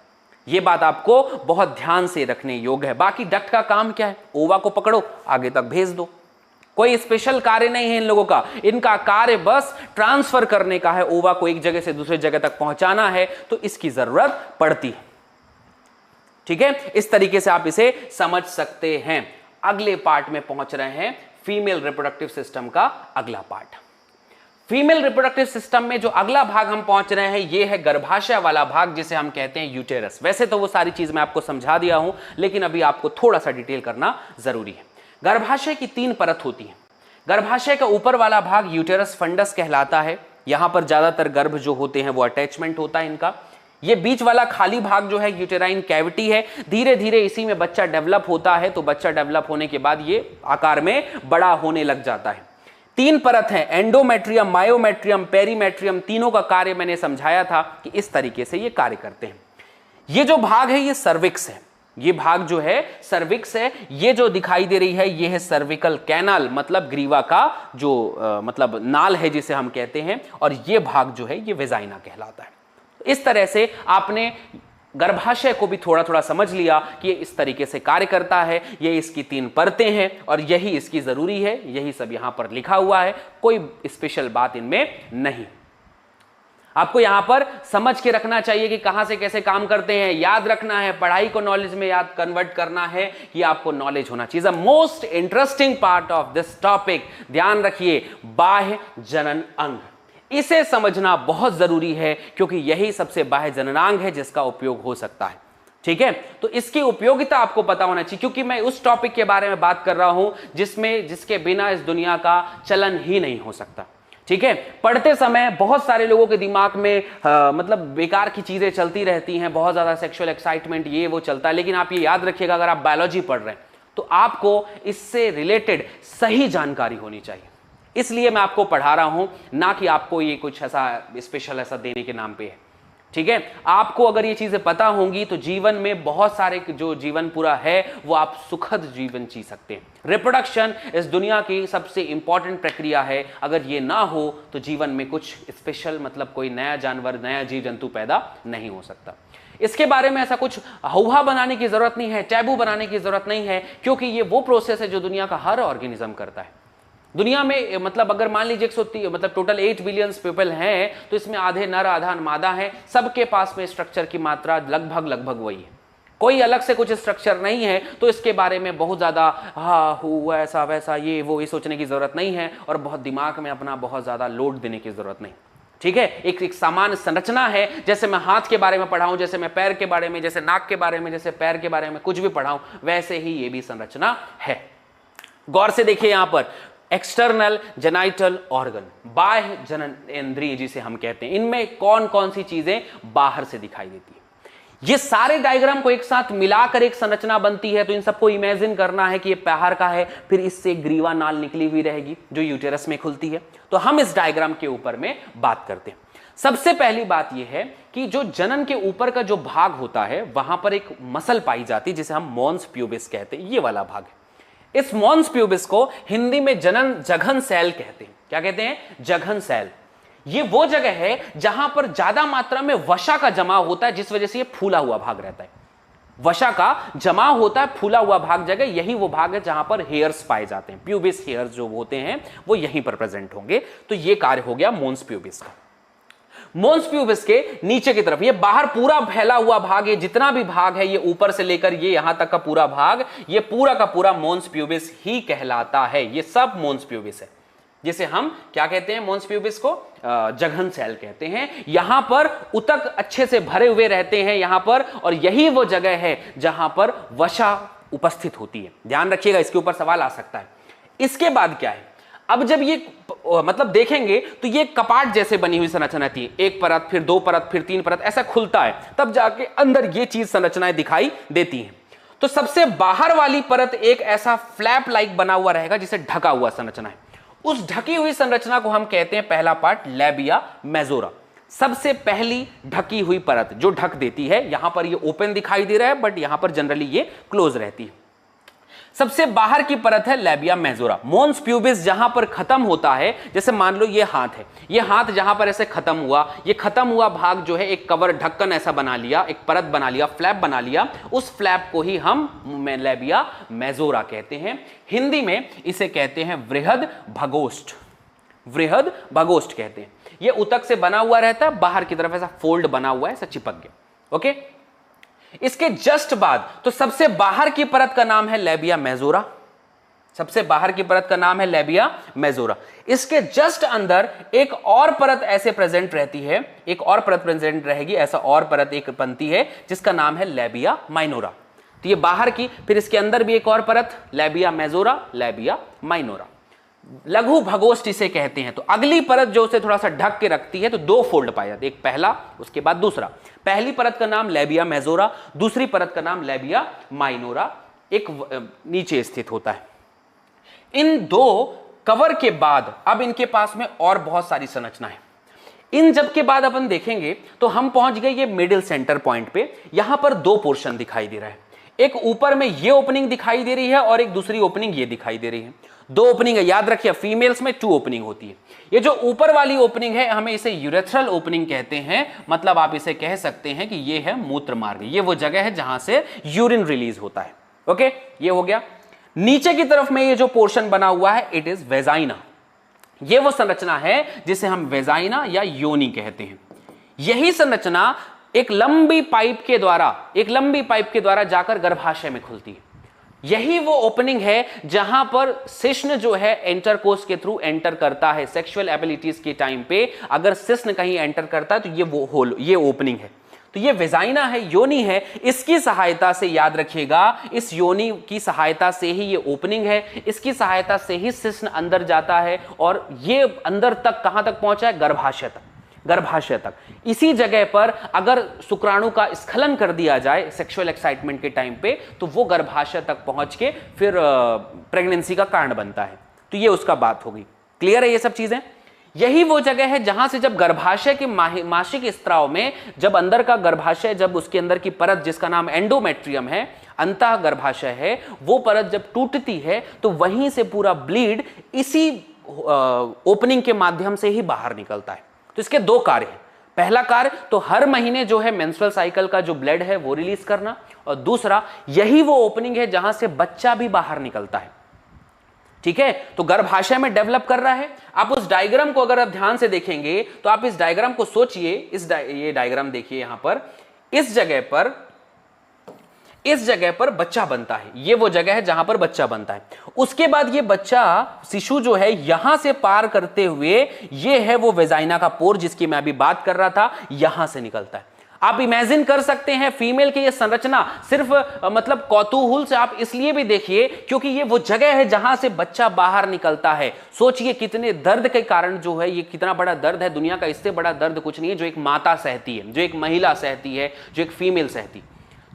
ये बात आपको बहुत ध्यान से रखने योग्य है। बाकी डक्ट का काम क्या है? ओवा को पकड़ो, आगे तक भेज दो। कोई स्पेशल कार्य नहीं है इन लोगों का, इनका कार्य बस ट्रांसफर करने का है। ओवा को एक जगह से दूसरी जगह तक पहुंचाना है तो इसकी जरूरत पड़ती है। ठीक है, इस तरीके से आप इसे समझ सकते हैं। अगले पार्ट में पहुंच रहे हैं, फीमेल रिप्रोडक्टिव सिस्टम का अगला पार्ट। फीमेल रिप्रोडक्टिव सिस्टम में जो अगला भाग हम पहुंच रहे हैं ये है गर्भाशय वाला भाग, जिसे हम कहते हैं यूटेरस। वैसे तो वो सारी चीज मैं आपको समझा दिया हूं, लेकिन अभी आपको थोड़ा सा डिटेल करना जरूरी है। गर्भाशय की 3 परत होती है। गर्भाशय का ऊपर वाला भाग यूटेरस फंडस कहलाता है। यहां पर ज्यादातर गर्भ जो होते हैं वो अटैचमेंट होता है इनका। ये बीच वाला खाली भाग जो है यूटेराइन कैविटी है। धीरे धीरे इसी में बच्चा डेवलप होता है, तो बच्चा डेवलप होने के बाद ये आकार में बड़ा होने लग जाता है। 3 परत है, एंडोमेट्रियम, मायोमेट्रियम, पेरीमेट्रियम। तीनों का कार्य मैंने समझाया था कि इस तरीके से ये कार्य करते हैं। ये जो भाग है ये सर्विक्स है, ये भाग जो है सर्विक्स है। ये जो दिखाई दे रही है ये है सर्विकल कैनाल, मतलब ग्रीवा का जो मतलब नाल है जिसे हम कहते हैं, और ये भाग जो है ये वेजाइना कहलाता है। इस तरह से आपने गर्भाशय को भी थोड़ा थोड़ा समझ लिया कि ये इस तरीके से कार्य करता है। ये इसकी 3 परतें हैं और यही इसकी जरूरी है, यही सब यहां पर लिखा हुआ है, कोई स्पेशल बात इनमें नहीं। आपको यहां पर समझ के रखना चाहिए कि कहां से कैसे काम करते हैं, याद रखना है, पढ़ाई को नॉलेज में याद कन्वर्ट करना है, कि आपको नॉलेज होना चाहिए। Most interesting part of this topic, ध्यान रखिए, बाह्य जनन अंग, इसे समझना बहुत जरूरी है क्योंकि यही सबसे बाह्य जननांग है जिसका उपयोग हो सकता है। ठीक है, तो इसकी उपयोगिता आपको पता होना चाहिए, क्योंकि मैं उस टॉपिक के बारे में बात कर रहा हूं जिसके बिना इस दुनिया का चलन ही नहीं हो सकता। ठीक है, पढ़ते समय बहुत सारे लोगों के दिमाग में मतलब बेकार की चीजें चलती रहती हैं, बहुत ज्यादा सेक्सुअल एक्साइटमेंट ये वो चलता है, लेकिन आप ये याद रखिएगा अगर आप बायोलॉजी पढ़ रहे हैं तो आपको इससे रिलेटेड सही जानकारी होनी चाहिए। इसलिए मैं आपको पढ़ा रहा हूं, ना कि आपको ये कुछ ऐसा स्पेशल ऐसा देने के नाम पे है। ठीक है, आपको अगर ये चीजें पता होंगी तो जीवन में बहुत सारे जो जीवन पूरा है वो आप सुखद जीवन जी सकते हैं। रिप्रोडक्शन इस दुनिया की सबसे इंपॉर्टेंट प्रक्रिया है, अगर ये ना हो तो जीवन में कुछ स्पेशल मतलब कोई नया जानवर, नया जीव जंतु पैदा नहीं हो सकता। इसके बारे में ऐसा कुछ हौहा बनाने की जरूरत नहीं है, टैबू बनाने की जरूरत नहीं है, क्योंकि ये वो प्रोसेस है जो दुनिया का हर ऑर्गेनिज्म करता है। दुनिया में मतलब अगर मान लीजिए 130 मतलब टोटल 8 बिलियन पीपल हैं, तो इसमें आधे नर आधा मादा है, सबके पास में स्ट्रक्चर की मात्रा लगभग वही है, कोई अलग से कुछ स्ट्रक्चर नहीं है। तो इसके बारे में बहुत ज्यादा हुआ ऐसा वैसा ये वो ये सोचने की जरूरत नहीं है, और बहुत दिमाग में अपना बहुत ज्यादा लोड देने की जरूरत नहीं। ठीक है, एक सामान्य संरचना है, जैसे मैं हाथ के बारे में पढ़ाऊं, जैसे मैं पैर के बारे में, जैसे नाक के बारे में, जैसे पैर के बारे में कुछ भी पढ़ाऊं, वैसे ही ये भी संरचना है। गौर से देखिए यहां पर एक्सटर्नल जेनाइटल ऑर्गन, बाह्य जनन इंद्रिय जिसे हम कहते हैं, इनमें कौन कौन सी चीजें बाहर से दिखाई देती है। ये सारे डायग्राम को एक साथ मिलाकर एक संरचना बनती है। तो इन सबको इमेजिन करना है कि ये बाहर का है, फिर इससे ग्रीवा नाल निकली हुई रहेगी जो यूटेरस में खुलती है। तो हम इस डायग्राम के ऊपर में बात करते हैं। सबसे पहली बात यह है कि जो जनन के ऊपर का जो भाग होता है वहां पर एक मसल पाई जाती है जिसे हम मॉन्स प्यूबिस कहते हैं, ये वाला भाग है। इस मॉन्स प्यूबिस को हिंदी में जघन सैल कहते हैं। क्या कहते हैं? जघन सैल। ये वो जगह है जहां पर ज्यादा मात्रा में वसा का जमाव होता है, जिस वजह से ये फूला हुआ भाग रहता है। वसा का जमाव होता है, फूला हुआ भाग जगह, यही वो भाग है जहां पर हेयर्स पाए जाते हैं। प्यूबिस हेयर्स जो होते हैं वो यहीं पर प्रेजेंट होंगे। तो ये कार्य हो गया मोन्स प्यूबिस का। मोन्स प्यूबिस के नीचे की तरफ ये बाहर पूरा फैला हुआ भाग, ये जितना भी भाग है, ये ऊपर से लेकर ये यहां तक का पूरा भाग, ये पूरा का पूरा मोन्स प्यूबिस ही कहलाता है। ये सब मोन्स प्यूबिस है, जिसे हम क्या कहते हैं? मोन्स प्यूबिस को जघन सैल कहते हैं। यहां पर उतक अच्छे से भरे हुए रहते हैं यहां पर, और यही वो जगह है जहां पर वसा उपस्थित होती है। ध्यान रखिएगा, इसके ऊपर सवाल आ सकता है। इसके बाद क्या है? अब जब ये मतलब देखेंगे तो ये कपाट जैसे बनी हुई संरचना थी, एक परत, फिर 2 परत, फिर 3 परत, ऐसा खुलता है, तब जाके अंदर ये चीज संरचनाएं दिखाई देती हैं। तो सबसे बाहर वाली परत एक ऐसा फ्लैप लाइक बना हुआ रहेगा जिसे ढका हुआ संरचना है। उस ढकी हुई संरचना को हम कहते हैं पहला पार्ट लैबिया मेजोरा। सबसे पहली ढकी हुई परत जो ढक देती है, यहां पर ये ओपन दिखाई दे रहा है, बट यहां पर जनरली ये क्लोज रहती है। सबसे बाहर की परत है लैबिया मेजोरा। मोन्स प्यूबिस जहां पर खत्म होता है, जैसे मान लो ये हाथ है, ये हाथ जहां पर ऐसे खत्म हुआ, ये खत्म हुआ भाग जो है एक कवर ढक्कन ऐसा बना लिया, एक परत बना लिया, फ्लैप बना लिया, उस फ्लैप को ही हम लैबिया मेजोरा कहते हैं। हिंदी में इसे कहते हैं वृहद भगोष्ठ। वृहद भगोष्ठ कहते हैं। ये उतक से बना हुआ रहता है, बाहर की तरफ ऐसा फोल्ड बना हुआ है, ऐसा चिपक गया। ओके, इसके जस्ट बाद तो सबसे बाहर की परत का नाम है लैबिया मेजोरा। सबसे बाहर की परत का नाम है लैबिया मेजोरा। इसके जस्ट अंदर एक और परत ऐसे प्रेजेंट रहती है, एक और परत प्रेजेंट रहेगी, ऐसा और परत एक बनती है जिसका नाम है लैबिया माइनोरा। तो ये बाहर की, फिर इसके अंदर भी एक और परत लैबिया मेजोरा, लैबिया माइनोरा। लघु भगोष्ठ इसे कहते हैं। तो अगली परत जो उसे थोड़ा सा ढक के रखती है, तो दो फोल्ड पाए जाते हैं, एक पहला उसके बाद दूसरा। पहली परत का नाम लेबिया मेजोरा, दूसरी परत का नाम लेबिया माइनोरा, एक नीचे स्थित होता है। इन दो कवर के बाद अब इनके पास में और बहुत सारी संरचना है। इन जब के बाद अपन देखेंगे तो हम पहुंच गए ये मिडिल सेंटर पॉइंट पे। यहां पर दो पोर्शन दिखाई दे रहा है, एक ऊपर में ये ओपनिंग दिखाई दे रही है और एक दूसरी ओपनिंग ये दिखाई दे रही है। दो ओपनिंग है, याद रखिए फीमेल्स में 2 ओपनिंग होती है। ये जो ऊपर वाली ओपनिंग है हमें इसे यूरेथ्रल ओपनिंग कहते हैं, मतलब आप इसे कह सकते हैं कि ये है मूत्र मार्ग, ये वो जगह है जहां से यूरिन रिलीज होता है। ओके, ये हो गया। नीचे की तरफ में ये जो पोर्शन बना हुआ है इट इज वेजाइना। ये वो संरचना है जिसे हम वेजाइना या योनि कहते हैं। यही संरचना एक लंबी पाइप के द्वारा जाकर गर्भाशय में खुलती है। यही वो ओपनिंग है जहां पर शिश्न जो है इंटरकोर्स के थ्रू एंटर करता है। सेक्सुअल एबिलिटीज के टाइम पे अगर शिश्न कहीं एंटर करता है तो ये वो होल, ये ओपनिंग है। तो ये वेजाइना है, योनि है। इसकी सहायता से याद रखिएगा, इस योनि की सहायता से ही ये ओपनिंग है, इसकी सहायता से ही शिश्न अंदर जाता है और ये अंदर तक कहां तक पहुंचा है? गर्भाशय तक। इसी जगह पर अगर शुक्राणु का स्खलन कर दिया जाए सेक्सुअल एक्साइटमेंट के टाइम पे तो वो गर्भाशय तक पहुंच के फिर प्रेगनेंसी का कारण बनता है। तो ये उसका बात होगी। क्लियर है ये सब चीजें? यही वो जगह है जहां से जब गर्भाशय के मासिक स्त्राव में जब अंदर का गर्भाशय, जब उसके अंदर की परत जिसका नाम एंडोमेट्रियम है, अंतः गर्भाशय है, वो परत जब टूटती है तो वहीं से पूरा ब्लीड इसी ओपनिंग के माध्यम से ही बाहर निकलता है। तो इसके दो कार्य हैं। पहला कार्य तो हर महीने जो है मेंस्ट्रुअल साइकिल का जो ब्लड है वो रिलीज करना, और दूसरा यही वो ओपनिंग है जहां से बच्चा भी बाहर निकलता है। ठीक है, तो गर्भाशय में डेवलप कर रहा है। आप उस डायग्राम को अगर आप ध्यान से देखेंगे तो आप इस डायग्राम को सोचिए, ये डायग्राम देखिए, यहां पर इस जगह पर बच्चा बनता है। ये वो जगह है जहां पर बच्चा बनता है। उसके बाद ये बच्चा शिशु जो है यहां से पार करते हुए, ये है वो वेजाइना का पोर जिसकी मैं अभी बात कर रहा था, यहां से निकलता है। आप इमेजिन कर सकते हैं फीमेल की ये संरचना सिर्फ मतलब कौतूहल से आप इसलिए भी देखिए क्योंकि ये वो जगह है जहां से बच्चा बाहर निकलता है। सोचिए कितने दर्द के कारण जो है, ये कितना बड़ा दर्द है, दुनिया का इससे बड़ा दर्द कुछ नहीं है जो एक माता सहती है, जो एक महिला सहती है, जो एक फीमेल सहती।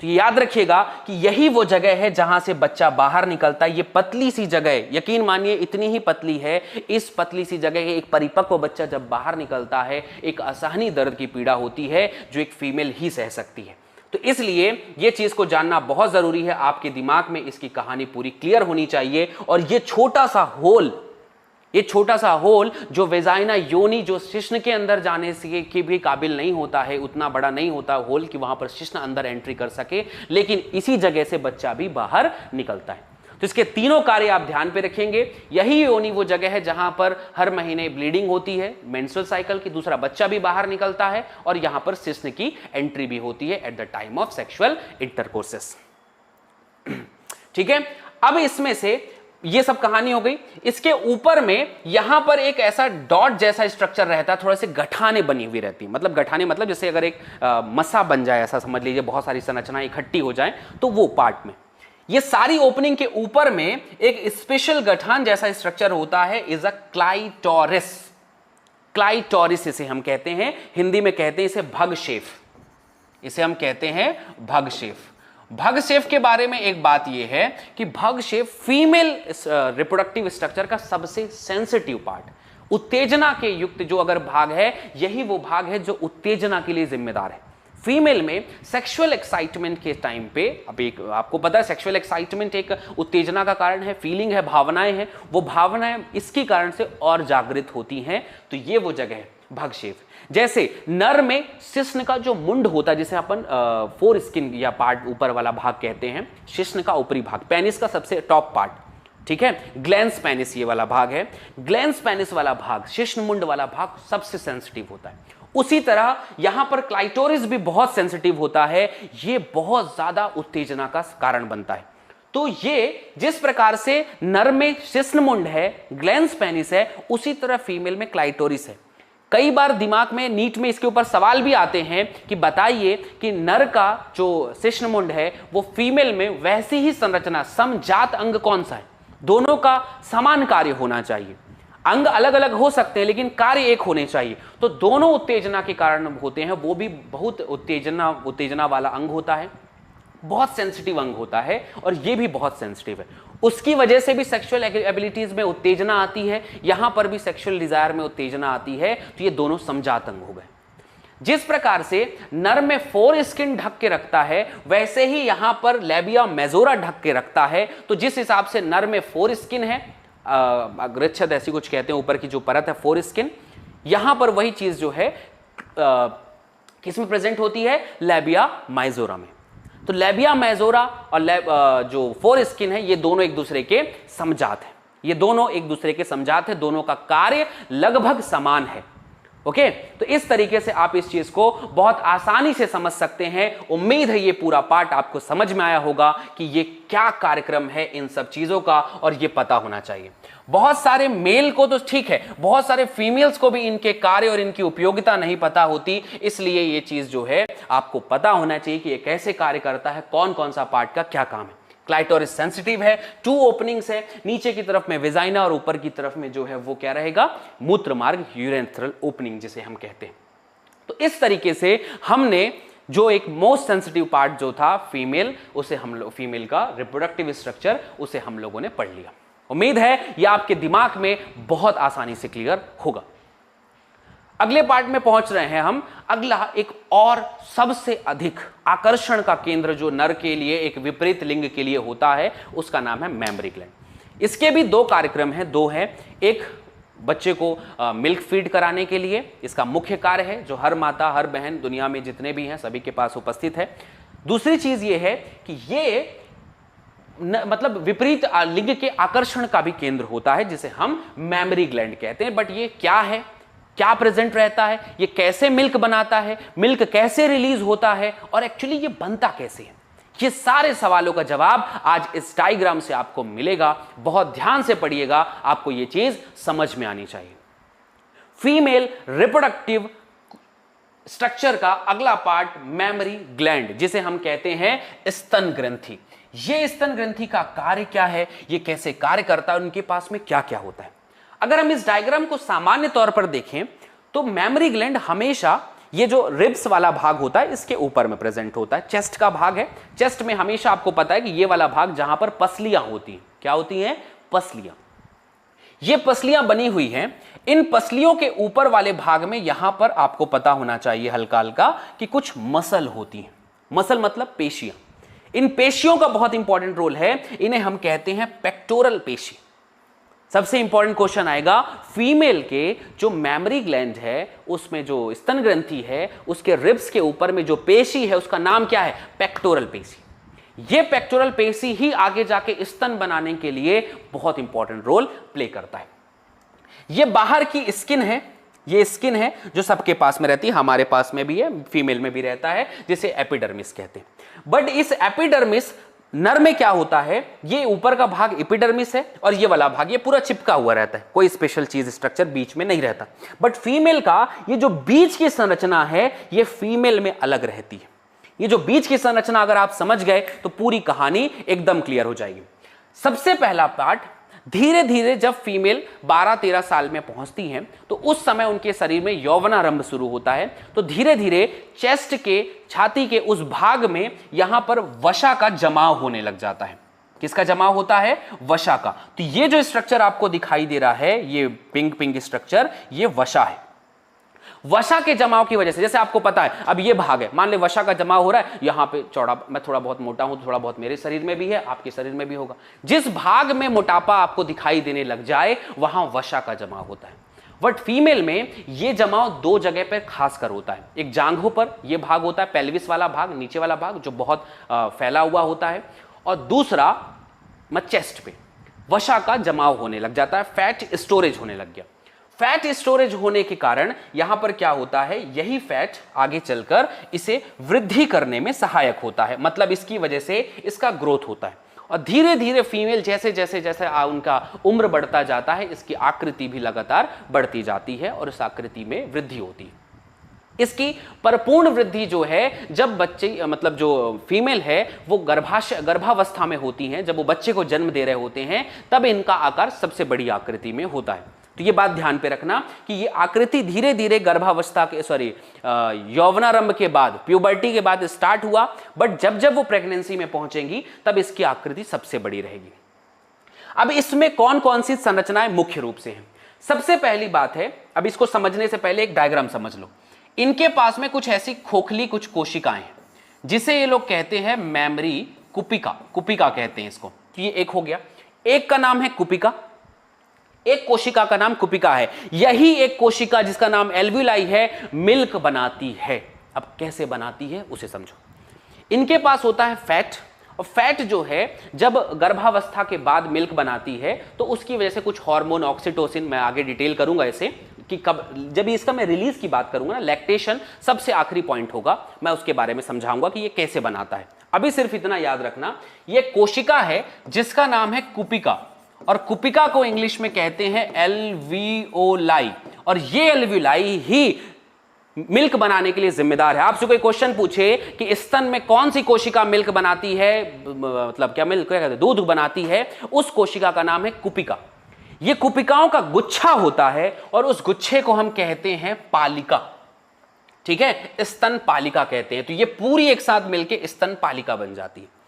तो याद रखिएगा कि यही वो जगह है जहां से बच्चा बाहर निकलता है। ये पतली सी जगह, यकीन मानिए इतनी ही पतली है, इस पतली सी जगह एक परिपक्व बच्चा जब बाहर निकलता है एक असहनीय दर्द की पीड़ा होती है जो एक फीमेल ही सह सकती है। तो इसलिए ये चीज को जानना बहुत जरूरी है। आपके दिमाग में इसकी कहानी पूरी क्लियर होनी चाहिए। और ये छोटा सा होल जो वेजाइना योनि, जो शिश्न के अंदर जाने से की भी काबिल नहीं होता है, उतना बड़ा नहीं होता होल कि वहां पर शिश्न अंदर एंट्री कर सके, लेकिन इसी जगह से बच्चा भी बाहर निकलता है। तो इसके तीनों कार्य आप ध्यान पे रखेंगे। यही योनि वो जगह है जहां पर हर महीने ब्लीडिंग होती है मेंस्ट्रुअल साइकिल की, दूसरा बच्चा भी बाहर निकलता है और यहां पर शिश्न की एंट्री भी होती है at the time of sexual intercourses. ठीक है, अब इसमें से ये सब कहानी हो गई। इसके ऊपर में यहां पर एक ऐसा डॉट जैसा स्ट्रक्चर रहता है, थोड़े से गठाने बनी हुई रहती है। मतलब गठाने मतलब जैसे अगर एक मसा बन जाए, ऐसा समझ लीजिए, बहुत सारी संरचनाएं इकट्ठी हो जाए तो वो पार्ट में ये सारी ओपनिंग के ऊपर में एक स्पेशल गठान जैसा स्ट्रक्चर होता है, इज अ क्लाइटोरिस। क्लाइटोरिस इसे हम कहते हैं, हिंदी में कहते हैं इसे भगशेफ, इसे हम कहते हैं भगशेफ। भगशेफ के बारे में एक बात यह है कि भगशेफ फीमेल रिप्रोडक्टिव स्ट्रक्चर का सबसे सेंसिटिव पार्ट, उत्तेजना के युक्त जो अगर भाग है, यही वो भाग है जो उत्तेजना के लिए जिम्मेदार है। फीमेल में सेक्सुअल एक्साइटमेंट के टाइम पे, अब एक आपको पता है सेक्सुअल एक्साइटमेंट एक उत्तेजना का कारण है, फीलिंग है, भावनाएं हैं, वो भावनाएं इसकी कारण से और जागृत होती हैं। तो ये वो जगह है भगशेफ। जैसे नर में शिश्न का जो मुंड होता है, जिसे अपन फोर स्किन या पार्ट ऊपर वाला भाग कहते हैं, शिश्न का ऊपरी भाग, पेनिस का सबसे टॉप पार्ट, ठीक है, ग्लैंस पेनिस ये वाला भाग है। ग्लैंस पेनिस वाला भाग, शिश्न मुंड वाला भाग सबसे सेंसिटिव होता है। उसी तरह यहां पर क्लाइटोरिस भी बहुत सेंसिटिव होता है, ये बहुत ज्यादा उत्तेजना का कारण बनता है। तो ये जिस प्रकार से नर में शिश्न मुंड है, ग्लैंस पेनिस है, उसी तरह फीमेल में क्लाइटोरिस है। कई बार दिमाग में नीट में इसके ऊपर सवाल भी आते हैं कि बताइए कि नर का जो शिश्न मुंड है वो फीमेल में वैसी ही संरचना, समजात अंग कौन सा है? दोनों का समान कार्य होना चाहिए। अंग अलग अलग हो सकते हैं लेकिन कार्य एक होने चाहिए। तो दोनों उत्तेजना के कारण होते हैं, वो भी बहुत उत्तेजना वाला अंग होता है, बहुत सेंसिटिव अंग होता है, और ये भी बहुत सेंसिटिव है। उसकी वजह से भी सेक्सुअल एबिलिटीज में उत्तेजना आती है, यहां पर भी सेक्सुअल डिजायर में उत्तेजना आती है। तो ये दोनों समजात अंग हो गए। जिस प्रकार से नर में फोर स्किन ढक के रखता है, वैसे ही यहां पर लेबिया मेजोरा ढक के रखता है। तो जिस हिसाब से नर में फोर स्किन है, अग्रच्छद ऐसी कुछ कहते हैं, ऊपर की जो परत है फोर स्किन, यहां पर वही चीज जो है किसमें प्रेजेंट होती है? लेबिया माइजोरा में। तो लेबिया मेजोरा और जो फोर स्किन है, ये दोनों एक दूसरे के समजात हैं। ये दोनों एक दूसरे के समजात है, दोनों का कार्य लगभग समान है। ओके, तो इस तरीके से आप इस चीज को बहुत आसानी से समझ सकते हैं। उम्मीद है ये पूरा पार्ट आपको समझ में आया होगा कि ये क्या कार्यक्रम है इन सब चीजों का, और ये पता होना चाहिए। बहुत सारे मेल को तो ठीक है, बहुत सारे फीमेल्स को भी इनके कार्य और इनकी उपयोगिता नहीं पता होती, इसलिए ये चीज जो है आपको पता होना चाहिए कि ये कैसे कार्य करता है, कौन कौन सा पार्ट का क्या काम है। क्लाइटोरिस सेंसिटिव है, 2 ओपनिंग्स है, नीचे की तरफ में वेजाइना और ऊपर की तरफ में जो है वो क्या रहेगा? मूत्र मार्ग, यूरेथ्रल ओपनिंग जिसे हम कहते हैं। तो इस तरीके से हमने जो एक मोस्ट सेंसिटिव पार्ट जो था फीमेल, उसे हम लोग, फीमेल का रिप्रोडक्टिव स्ट्रक्चर, उसे हम लोगों ने पढ़ लिया। उम्मीद है यह आपके दिमाग में बहुत आसानी से क्लियर होगा। अगले पार्ट में पहुंच रहे हैं हम। अगला एक और सबसे अधिक आकर्षण का केंद्र जो नर के लिए, एक विपरीत लिंग के लिए होता है, उसका नाम है मेमरी ग्लैंड। इसके भी 2 कार्यक्रम हैं, 2 हैं। एक बच्चे को मिल्क फीड कराने के लिए इसका मुख्य कार्य है, जो हर माता, हर बहन दुनिया में जितने भी हैं सभी के पास उपस्थित है। दूसरी चीज ये है कि ये मतलब विपरीत लिंग के आकर्षण का भी केंद्र होता है, जिसे हम मेमरी ग्लैंड कहते हैं। बट ये क्या है, क्या प्रेजेंट रहता है, ये कैसे मिल्क बनाता है, मिल्क कैसे रिलीज होता है, और एक्चुअली ये बनता कैसे है, ये सारे सवालों का जवाब आज इस डायग्राम से आपको मिलेगा। बहुत ध्यान से पढ़िएगा, आपको ये चीज समझ में आनी चाहिए। फीमेल रिप्रोडक्टिव स्ट्रक्चर का अगला पार्ट मेमरी ग्लैंड, जिसे हम कहते हैं स्तन ग्रंथि। ये स्तन ग्रंथि का कार्य क्या है, ये कैसे कार्य करता है, उनके पास में क्या क्या होता है। अगर हम इस डायग्राम को सामान्य तौर पर देखें तो मेमरी ग्लैंड हमेशा ये जो रिब्स वाला भाग होता है इसके ऊपर में प्रेजेंट होता है, चेस्ट का भाग है। चेस्ट में हमेशा आपको पता है कि ये वाला भाग जहां पर पसलियां होती हैं, क्या होती हैं? पसलियां। ये पसलियां बनी हुई हैं। इन पसलियों के ऊपर वाले भाग में यहां पर आपको पता होना चाहिए हल्का हल्का कि कुछ मसल होती हैं। मसल मतलब पेशियां। इन पेशियों का बहुत इंपॉर्टेंट रोल है, इन्हें हम कहते हैं पेक्टोरल पेशी। सबसे इंपॉर्टेंट क्वेश्चन आएगा, फीमेल के जो मेमरी ग्लैंड है उसमें जो स्तन ग्रंथि है उसके रिब्स के ऊपर में जो पेशी है उसका नाम क्या है? पेक्टोरल पेशी। ये पेक्टोरल पेशी ही आगे जाके स्तन बनाने के लिए बहुत इंपॉर्टेंट रोल प्ले करता है। ये बाहर की स्किन है, ये स्किन है जो सबके पास में रहती है, हमारे पास में भी है, फीमेल में भी रहता है, जिसे एपिडर्मिस कहते हैं। बट इस एपिडर्मिस नर में क्या होता है, ये ऊपर का भाग एपिडर्मिस है और ये वाला भाग ये पूरा चिपका हुआ रहता है, कोई स्पेशल चीज स्ट्रक्चर बीच में नहीं रहता। बट फीमेल का ये जो बीच की संरचना है ये फीमेल में अलग रहती है। ये जो बीच की संरचना अगर आप समझ गए तो पूरी कहानी एकदम क्लियर हो जाएगी। सबसे पहला पार्ट, धीरे धीरे जब फीमेल 12-13 साल में पहुंचती हैं तो उस समय उनके शरीर में यौवनारंभ शुरू होता है। तो धीरे धीरे चेस्ट के, छाती के उस भाग में यहां पर वसा का जमाव होने लग जाता है। किसका जमाव होता है? वसा का। तो ये जो स्ट्रक्चर आपको दिखाई दे रहा है, ये पिंक पिंक स्ट्रक्चर, ये वसा है। वसा के जमाव की वजह से, जैसे आपको पता है अब ये भाग है, मान ले वसा का जमाव हो रहा है, यहां पे चौड़ा, मैं थोड़ा बहुत मोटा हूं, थोड़ा बहुत मेरे शरीर में भी है, आपके शरीर में भी होगा। जिस भाग में मोटापा आपको दिखाई देने लग जाए वहां वसा का जमाव होता है। बट फीमेल में ये जमाव 2 जगह पर खासकर होता है। एक जांघों पर ये भाग होता है, पेल्विस वाला भाग, नीचे वाला भाग जो बहुत फैला हुआ होता है, और दूसरा चेस्ट पे वसा का जमाव होने लग जाता है, फैट स्टोरेज होने लग गया। फैट स्टोरेज होने के कारण यहां पर क्या होता है, यही फैट आगे चलकर इसे वृद्धि करने में सहायक होता है, मतलब इसकी वजह से इसका ग्रोथ होता है। और धीरे धीरे फीमेल जैसे जैसे जैसे उनका उम्र बढ़ता जाता है, इसकी आकृति भी लगातार बढ़ती जाती है और इस आकृति में वृद्धि होती है। इसकी परिपूर्ण वृद्धि जो है जब बच्चे मतलब जो फीमेल है वो गर्भावस्था में होती हैं, जब वो बच्चे को जन्म दे रहे होते हैं, तब इनका आकार सबसे बड़ी आकृति में होता है। तो ये बात ध्यान पे रखना कि ये आकृति धीरे धीरे गर्भावस्था के यौवनारंभ के बाद, प्यूबर्टी के बाद स्टार्ट हुआ, बट जब जब वो प्रेगनेंसी में पहुंचेंगी तब इसकी आकृति सबसे बड़ी रहेगी। अब इसमें कौन कौन सी संरचनाएं मुख्य रूप से हैं? सबसे पहली बात है, अब इसको समझने से पहले एक डायग्राम समझ लो। इनके पास में कुछ ऐसी खोखली कुछ कोशिकाएं हैं जिसे ये लोग कहते हैं मेमरी कुपिका, कुपिका कहते हैं इसको। तो ये एक हो गया, एक का नाम है कुपिका, एक कोशिका का नाम कुपिका है। यही एक कोशिका जिसका नाम एल्व्यूलाई है मिल्क बनाती है। अब कैसे बनाती है उसे समझो। इनके पास होता है फैट, और फैट जो है जब गर्भावस्था के बाद मिल्क बनाती है तो उसकी वजह से कुछ हार्मोन, ऑक्सीटोसिन, मैं आगे डिटेल करूंगा इसे कि कब, जब इसका मैं रिलीज की बात करूंगा ना, लैक्टेशन सबसे आखिरी पॉइंट होगा, मैं उसके बारे में समझाऊंगा कि ये कैसे बनाता है। अभी सिर्फ इतना याद रखना, ये कोशिका है जिसका नाम है कुपिका, और कुपिका को इंग्लिश में कहते हैं एल्वियोलाई, और ये एल्वियोलाई ही मिल्क बनाने के लिए जिम्मेदार है। आपसे कोई क्वेश्चन पूछे कि स्तन में कौन सी कोशिका मिल्क बनाती है, मतलब क्या मिल्क, क्या कहते हैं, दूध बनाती है, उस कोशिका का नाम है कुपिका। ये कुपिकाओं का गुच्छा होता है और उस गुच्छे को हम कहते हैं पालिका। ठीक है, स्तन पालिका कहते हैं। तो ये पूरी एक साथ मिलके स्तन पालिका बन जाती है।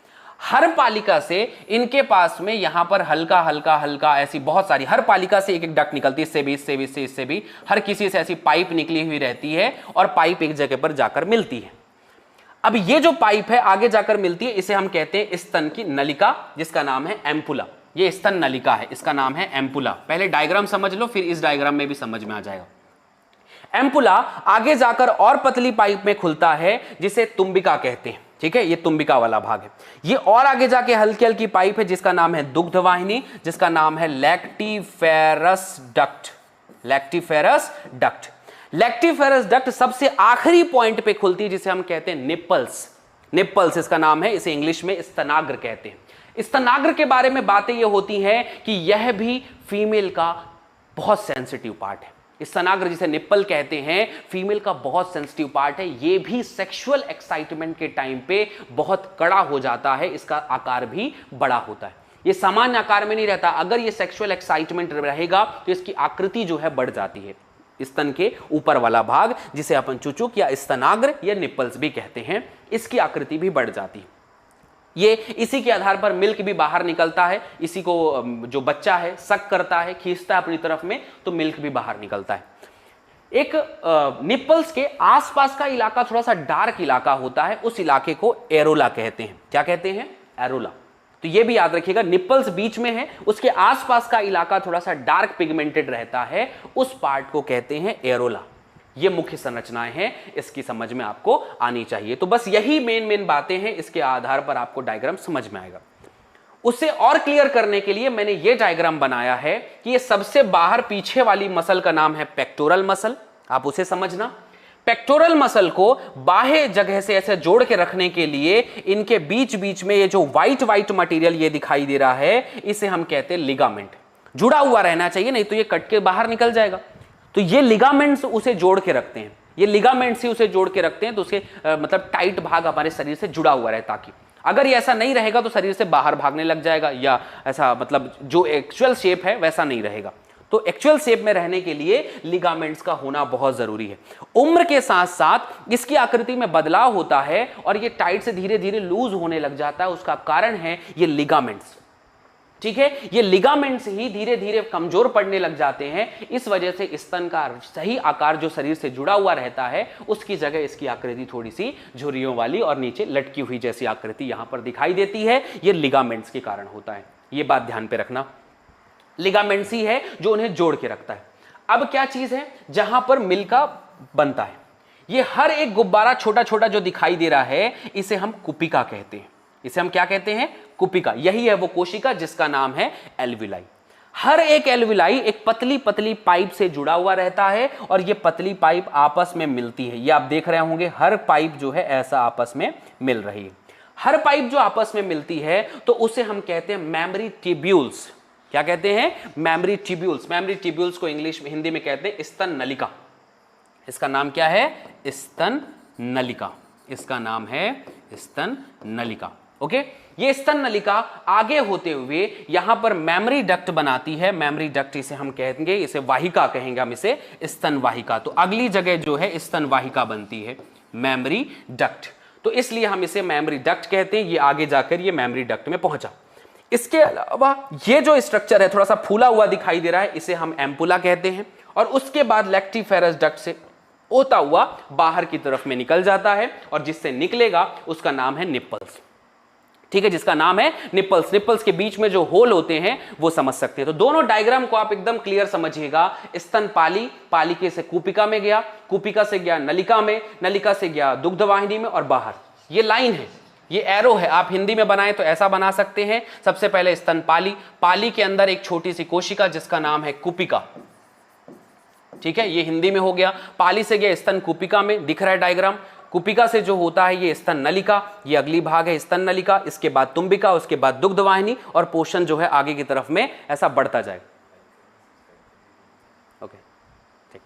हर पालिका से इनके पास में यहां पर हल्का हल्का हल्का ऐसी बहुत सारी, हर पालिका से एक एक डक्ट निकलती है, इससे भी, इससे भी, इससे भी, हर किसी से ऐसी पाइप निकली हुई रहती है और पाइप एक जगह पर जाकर मिलती है। अब ये जो पाइप है आगे जाकर मिलती है, इसे हम कहते हैं स्तन की नलिका, जिसका नाम है एम्पुला। ये स्तन नलिका है, इसका नाम है एम्पुला। पहले डायग्राम समझ लो, फिर इस डायग्राम में भी समझ में आ जाएगा। एम्पुला आगे जाकर और पतली पाइप में खुलता है जिसे तुम्बिका कहते हैं। ठीक है, ये तुम्बिका वाला भाग है। ये और आगे जाके हल्की हल्की पाइप है जिसका नाम है दुग्ध वाहिनी, जिसका नाम है lactiferous duct. Lactiferous duct, lactiferous duct सबसे आखिरी पॉइंट पे खुलती है जिसे हम कहते हैं निप्पल्स। निप्पल्स इसका नाम है, इसे इंग्लिश में स्तनाग्र कहते हैं। स्तनाग्र के बारे में बातें ये होती हैं कि यह भी फीमेल का बहुत सेंसिटिव पार्ट है। स्तनाग्र जिसे निप्पल कहते हैं, फीमेल का बहुत सेंसिटिव पार्ट है। ये भी सेक्सुअल एक्साइटमेंट के टाइम पे बहुत कड़ा हो जाता है, इसका आकार भी बड़ा होता है। ये सामान्य आकार में नहीं रहता, अगर ये सेक्सुअल एक्साइटमेंट रहेगा तो इसकी आकृति जो है बढ़ जाती है। स्तन के ऊपर वाला भाग जिसे अपन चुचुक या स्तनाग्र या निप्पल्स भी कहते हैं, इसकी आकृति भी बढ़ जाती है। ये इसी के आधार पर मिल्क भी बाहर निकलता है, इसी को जो बच्चा है सक करता है, खींचता है अपनी तरफ में, तो मिल्क भी बाहर निकलता है। एक निप्पल्स के आसपास का इलाका थोड़ा सा डार्क इलाका होता है, उस इलाके को एरोला कहते हैं। क्या कहते हैं? एरोला। तो ये भी याद रखिएगा, निप्पल्स बीच में है, उसके आसपास का इलाका थोड़ा सा डार्क पिगमेंटेड रहता है, उस पार्ट को कहते हैं एरोला। ये मुख्य संरचनाएं हैं, इसकी समझ में आपको आनी चाहिए। तो बस यही मेन बातें हैं, इसके आधार पर आपको डायग्राम समझ में आएगा। उससे और क्लियर करने के लिए मैंने ये डायग्राम बनाया है कि ये सबसे बाहर पीछे वाली मसल का नाम है पेक्टोरल मसल, आप उसे समझना। पेक्टोरल मसल को बाह्य जगह से ऐसे जोड़ के रखने के लिए इनके बीच बीच में ये जो व्हाइट मटेरियल ये दिखाई दे रहा है, इसे हम कहते हैं लिगामेंट। जुड़ा हुआ रहना चाहिए, नहीं तो ये कट के बाहर निकल जाएगा। तो ये लिगामेंट्स उसे जोड़ के रखते हैं, ये लिगामेंट्स ही उसे जोड़ के रखते हैं, तो उसके मतलब टाइट भाग हमारे शरीर से जुड़ा हुआ रहे, ताकि अगर ये ऐसा नहीं रहेगा तो शरीर से बाहर भागने लग जाएगा, या ऐसा मतलब जो एक्चुअल शेप है वैसा नहीं रहेगा। तो एक्चुअल शेप में रहने के लिए लिगामेंट्स का होना बहुत जरूरी है। उम्र के साथ साथ इसकी आकृति में बदलाव होता है और ये टाइट से धीरे धीरे लूज होने लग जाता है, उसका कारण है ये लिगामेंट्स। ठीक है, ये लिगामेंट्स ही धीरे धीरे कमजोर पड़ने लग जाते हैं, इस वजह से स्तन का सही आकार जो शरीर से जुड़ा हुआ रहता है उसकी जगह इसकी आकृति थोड़ी सी झुर्रियों वाली और नीचे लटकी हुई जैसी आकृति यहां पर दिखाई देती है। ये लिगामेंट्स के कारण होता है, ये बात ध्यान पे रखना। लिगामेंट्स ही है जो उन्हें जोड़ के रखता है। अब क्या चीज है जहां पर मिल्का बनता है, ये हर एक गुब्बारा छोटा छोटा जो दिखाई दे रहा है इसे हम कुपिका कहते हैं। इसे हम क्या कहते हैं? कुपिका। यही है वो कोशिका जिसका नाम है एल्व्यूलाई। हर एक एल्व्यूलाई एक पतली पतली पाइप से जुड़ा हुआ रहता है और ये पतली पाइप आपस में मिलती है। ये आप देख रहे होंगे, हर पाइप जो है ऐसा आपस में मिल रही है। हर पाइप जो आपस में मिलती है तो उसे हम कहते हैं मेमरी ट्यूब्यूल्स। क्या कहते हैं? Memory tubules. मेमरी ट्यूब्यूल्स को इंग्लिश में, हिंदी में कहते हैं स्तन नलिका। इसका नाम क्या है? स्तन नलिका। इसका नाम है स्तन नलिका। ओके, ये स्तन नलिका आगे होते हुए यहां पर मेमरी डक्ट बनाती है। मेमरी डक्ट इसे हम कहेंगे, इसे वाहिका कहेंगे हम, इसे स्तन वाहिका। तो अगली जगह जो है स्तन वाहिका बनती है, मेमरी डक्ट। तो इसलिए हम इसे मेमरी डक्ट कहते हैं। ये आगे जाकर ये मेमरी डक्ट में पहुंचा। इसके अलावा ये जो स्ट्रक्चर है थोड़ा सा फूला हुआ दिखाई दे रहा है, इसे हम एम्पुला कहते हैं। और उसके बाद लैक्टिफेरस डक्ट से होता हुआ बाहर की तरफ में निकल जाता है, और जिससे निकलेगा उसका नाम है निप्पल्स। ठीक है, जिसका नाम है निप्पल्स। निप्पल्स के बीच में जो होल होते हैं वो समझ सकते हैं। तो दोनों डायग्राम को आप एकदम क्लियर समझिएगा। स्तनपाली, पालिके से कूपिका में गया, कूपिका से गया नलिका में, नलिका से गया दुग्धवाहिनी में, और बाहर ये लाइन है, ये एरो है। आप हिंदी में बनाएं तो ऐसा बना सकते हैं। सबसे पहले स्तनपाली, पाली के अंदर एक छोटी सी कोशिका जिसका नाम है कूपिका। ठीक है, ये हिंदी में हो गया। पाली से गया स्तन कूपिका में, दिख रहा है डायग्राम। कूपिका से जो होता है ये स्तन नलिका, ये अगली भाग है स्तन नलिका। इसके बाद तुम्बिका, उसके बाद दुग्धवाहिनी, और पोषण जो है आगे की तरफ में ऐसा बढ़ता जाएगा। ओके, ठीक,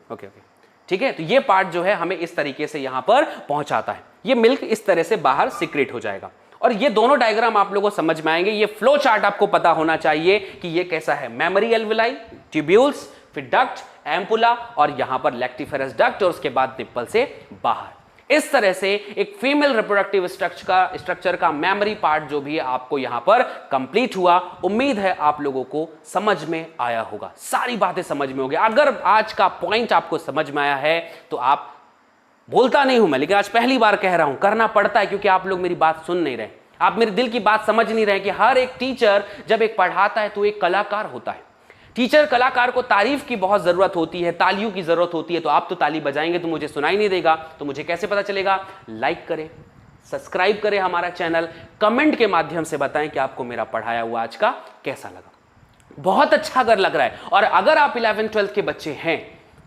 ओके ओके, ठीक है। तो ये पार्ट जो है हमें इस तरीके से यहां पर पहुंचाता है। ये मिल्क इस तरह से बाहर सीक्रेट हो जाएगा। और ये दोनों डायग्राम आप लोगों को समझ में आएंगे। ये फ्लो चार्ट आपको पता होना चाहिए कि ये कैसा है। मेमरी एल्विलाई, ट्यूब्यूल्स, फिर डक्ट, एम्पुला, और यहां पर लैक्टिफेरस डक्ट, और उसके बाद निप्पल से बाहर। इस तरह से एक फीमेल रिप्रोडक्टिव स्ट्रक्चर का मेमरी पार्ट जो भी है आपको यहां पर कंप्लीट हुआ। उम्मीद है आप लोगों को समझ में आया होगा, सारी बातें समझ में होगी। अगर आज का पॉइंट आपको समझ में आया है तो आप, बोलता नहीं हूं मैं, लेकिन आज पहली बार कह रहा हूं, करना पड़ता है क्योंकि आप लोग मेरी बात सुन नहीं रहे, आप मेरे दिल की बात समझ नहीं रहे कि हर एक टीचर जब एक पढ़ाता है तो एक कलाकार होता है। टीचर कलाकार को तारीफ की बहुत जरूरत होती है, तालियों की जरूरत होती है। तो आप तो ताली बजाएंगे तो मुझे सुनाई नहीं देगा, तो मुझे कैसे पता चलेगा? लाइक करें, सब्सक्राइब करें हमारा चैनल, कमेंट के माध्यम से बताएं कि आपको मेरा पढ़ाया हुआ आज का कैसा लगा। बहुत अच्छा अगर लग रहा है, और अगर आप 11th 12th के बच्चे हैं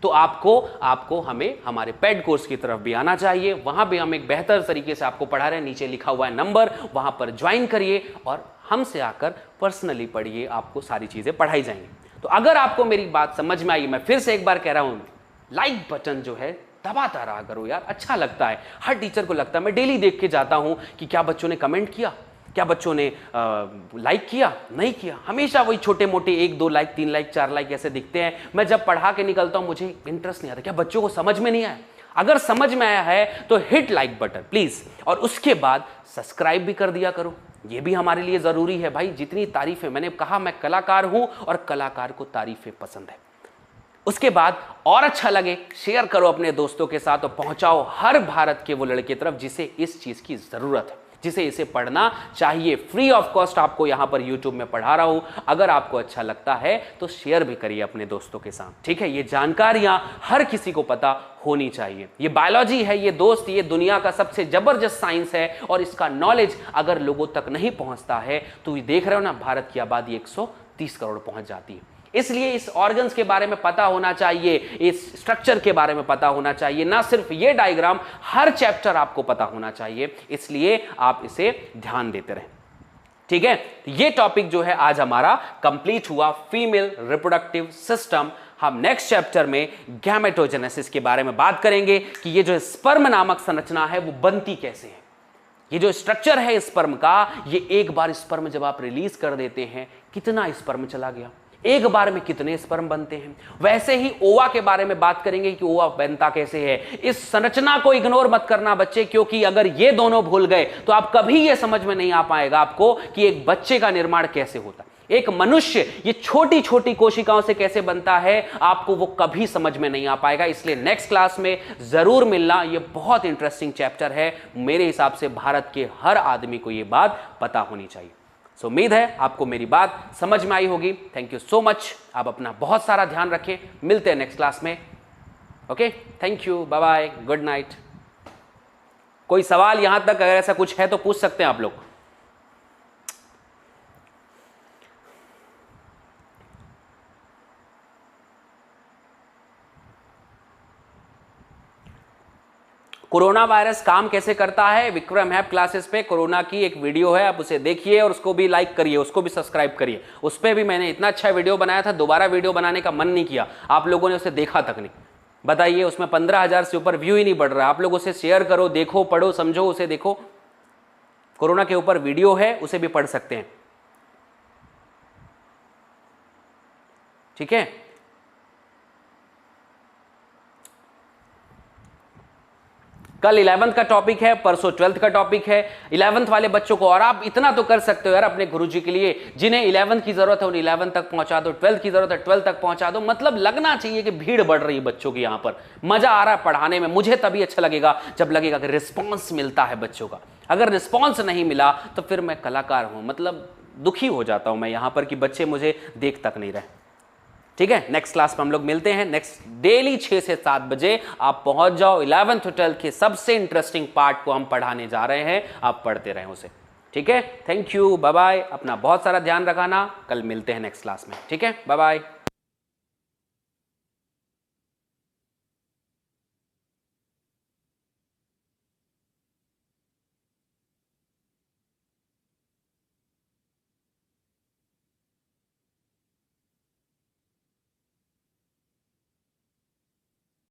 तो आपको हमें हमारे पेड कोर्स की तरफ भी आना चाहिए। वहां भी हम एक बेहतर तरीके से आपको पढ़ा रहे हैं। नीचे लिखा हुआ है नंबर, वहां पर ज्वाइन करिए और हमसे आकर पर्सनली पढ़िए, आपको सारी चीजें पढ़ाई जाएंगी। तो अगर आपको मेरी बात समझ में आई, मैं फिर से एक बार कह रहा हूं, लाइक बटन जो है दबाता रहा करो यार, अच्छा लगता है। हर टीचर को लगता है, मैं डेली देख के जाता हूं कि क्या बच्चों ने कमेंट किया, क्या बच्चों ने लाइक किया, नहीं किया। हमेशा वही छोटे मोटे 1 2 लाइक, 3 लाइक, 4 लाइक ऐसे दिखते हैं। मैं जब पढ़ा के निकलता हूं मुझे इंटरेस्ट नहीं आता, क्या बच्चों को समझ में नहीं आया? अगर समझ में आया है तो हिट लाइक बटन प्लीज, और उसके बाद सब्सक्राइब भी कर दिया करो। ये भी हमारे लिए जरूरी है भाई। जितनी तारीफें, मैंने कहा मैं कलाकार हूं और कलाकार को तारीफें पसंद है। उसके बाद और अच्छा लगे शेयर करो अपने दोस्तों के साथ और पहुंचाओ हर भारत के वो लड़के तरफ जिसे इस चीज की जरूरत है, जिसे इसे पढ़ना चाहिए। फ्री ऑफ कॉस्ट आपको यहां पर यूट्यूब में पढ़ा रहा हूं। अगर आपको अच्छा लगता है तो शेयर भी करिए अपने दोस्तों के साथ, ठीक है। ये जानकारियां हर किसी को पता होनी चाहिए। ये बायोलॉजी है, ये दोस्त, ये दुनिया का सबसे जबरदस्त साइंस है, और इसका नॉलेज अगर लोगों तक नहीं पहुंचता है तो ये देख रहे हो ना, भारत की आबादी 130 करोड़ पहुंच जाती है। इसलिए इस ऑर्गन्स के बारे में पता होना चाहिए, इस स्ट्रक्चर के बारे में पता होना चाहिए। ना सिर्फ ये डायग्राम, हर चैप्टर आपको पता होना चाहिए। इसलिए आप इसे ध्यान देते रहें, ठीक है। ये टॉपिक जो है आज हमारा कंप्लीट हुआ, फीमेल रिप्रोडक्टिव सिस्टम। हम नेक्स्ट चैप्टर में गैमेटोजेनेसिस के बारे में बात करेंगे कि ये जो स्पर्म नामक संरचना है वो बनती कैसे है। ये जो स्ट्रक्चर है स्पर्म का, ये एक बार स्पर्म जब आप रिलीज कर देते हैं, कितना स्पर्म चला गया, एक बार में कितने स्पर्म बनते हैं। वैसे ही ओवा के बारे में बात करेंगे कि ओवा बनता कैसे है। इस संरचना को इग्नोर मत करना बच्चे, क्योंकि अगर ये दोनों भूल गए तो आप कभी ये समझ में नहीं आ पाएगा आपको कि एक बच्चे का निर्माण कैसे होता है। एक मनुष्य ये छोटी छोटी कोशिकाओं से कैसे बनता है, आपको वो कभी समझ में नहीं आ पाएगा। इसलिए नेक्स्ट क्लास में जरूर मिलना। ये बहुत इंटरेस्टिंग चैप्टर है। मेरे हिसाब से भारत के हर आदमी को ये बात पता होनी चाहिए। सो उम्मीद है आपको मेरी बात समझ में आई होगी। Thank you so much. आप अपना बहुत सारा ध्यान रखें। मिलते हैं नेक्स्ट क्लास में। Okay, thank you, bye bye, good night. कोई सवाल यहां तक अगर ऐसा कुछ है तो पूछ सकते हैं आप लोग। कोरोना वायरस काम कैसे करता है, विक्रम हैप क्लासेस पे कोरोना की एक वीडियो है, आप उसे देखिए और उसको भी लाइक करिए, उसको भी सब्सक्राइब करिए। उस पर भी मैंने इतना अच्छा वीडियो बनाया था, दोबारा वीडियो बनाने का मन नहीं किया, आप लोगों ने उसे देखा तक नहीं। बताइए, उसमें 15,000 से ऊपर व्यू ही नहीं बढ़ रहा। आप लोग उसे शेयर करो, देखो, पढ़ो, समझो, उसे देखो। कोरोना के ऊपर वीडियो है, उसे भी पढ़ सकते हैं। ठीक है, कल 11th का टॉपिक है, परसों 12th का टॉपिक है। 11th वाले बच्चों को, और आप इतना तो कर सकते हो यार अपने गुरुजी के लिए, जिन्हें 11th की जरूरत है उन्हें 11th तक पहुंचा दो, 12th की जरूरत है 12th तक पहुंचा दो। मतलब लगना चाहिए कि भीड़ बढ़ रही है बच्चों की, यहां पर मजा आ रहा है पढ़ाने में। मुझे तभी अच्छा लगेगा जब लगेगा कि रिस्पॉन्स मिलता है बच्चों का। अगर रिस्पॉन्स नहीं मिला तो फिर मैं कलाकार हूं, मतलब दुखी हो जाता हूं मैं यहां पर कि बच्चे मुझे देख तक नहीं रहे। ठीक है, नेक्स्ट क्लास में हम लोग मिलते हैं। नेक्स्ट डेली 6 से 7 बजे आप पहुंच जाओ। 11th और 12th के सबसे इंटरेस्टिंग पार्ट को हम पढ़ाने जा रहे हैं, आप पढ़ते रहें उसे। ठीक है, थैंक यू, बाय बाय। अपना बहुत सारा ध्यान रखना, कल मिलते हैं नेक्स्ट क्लास में। ठीक है, बाय बाय।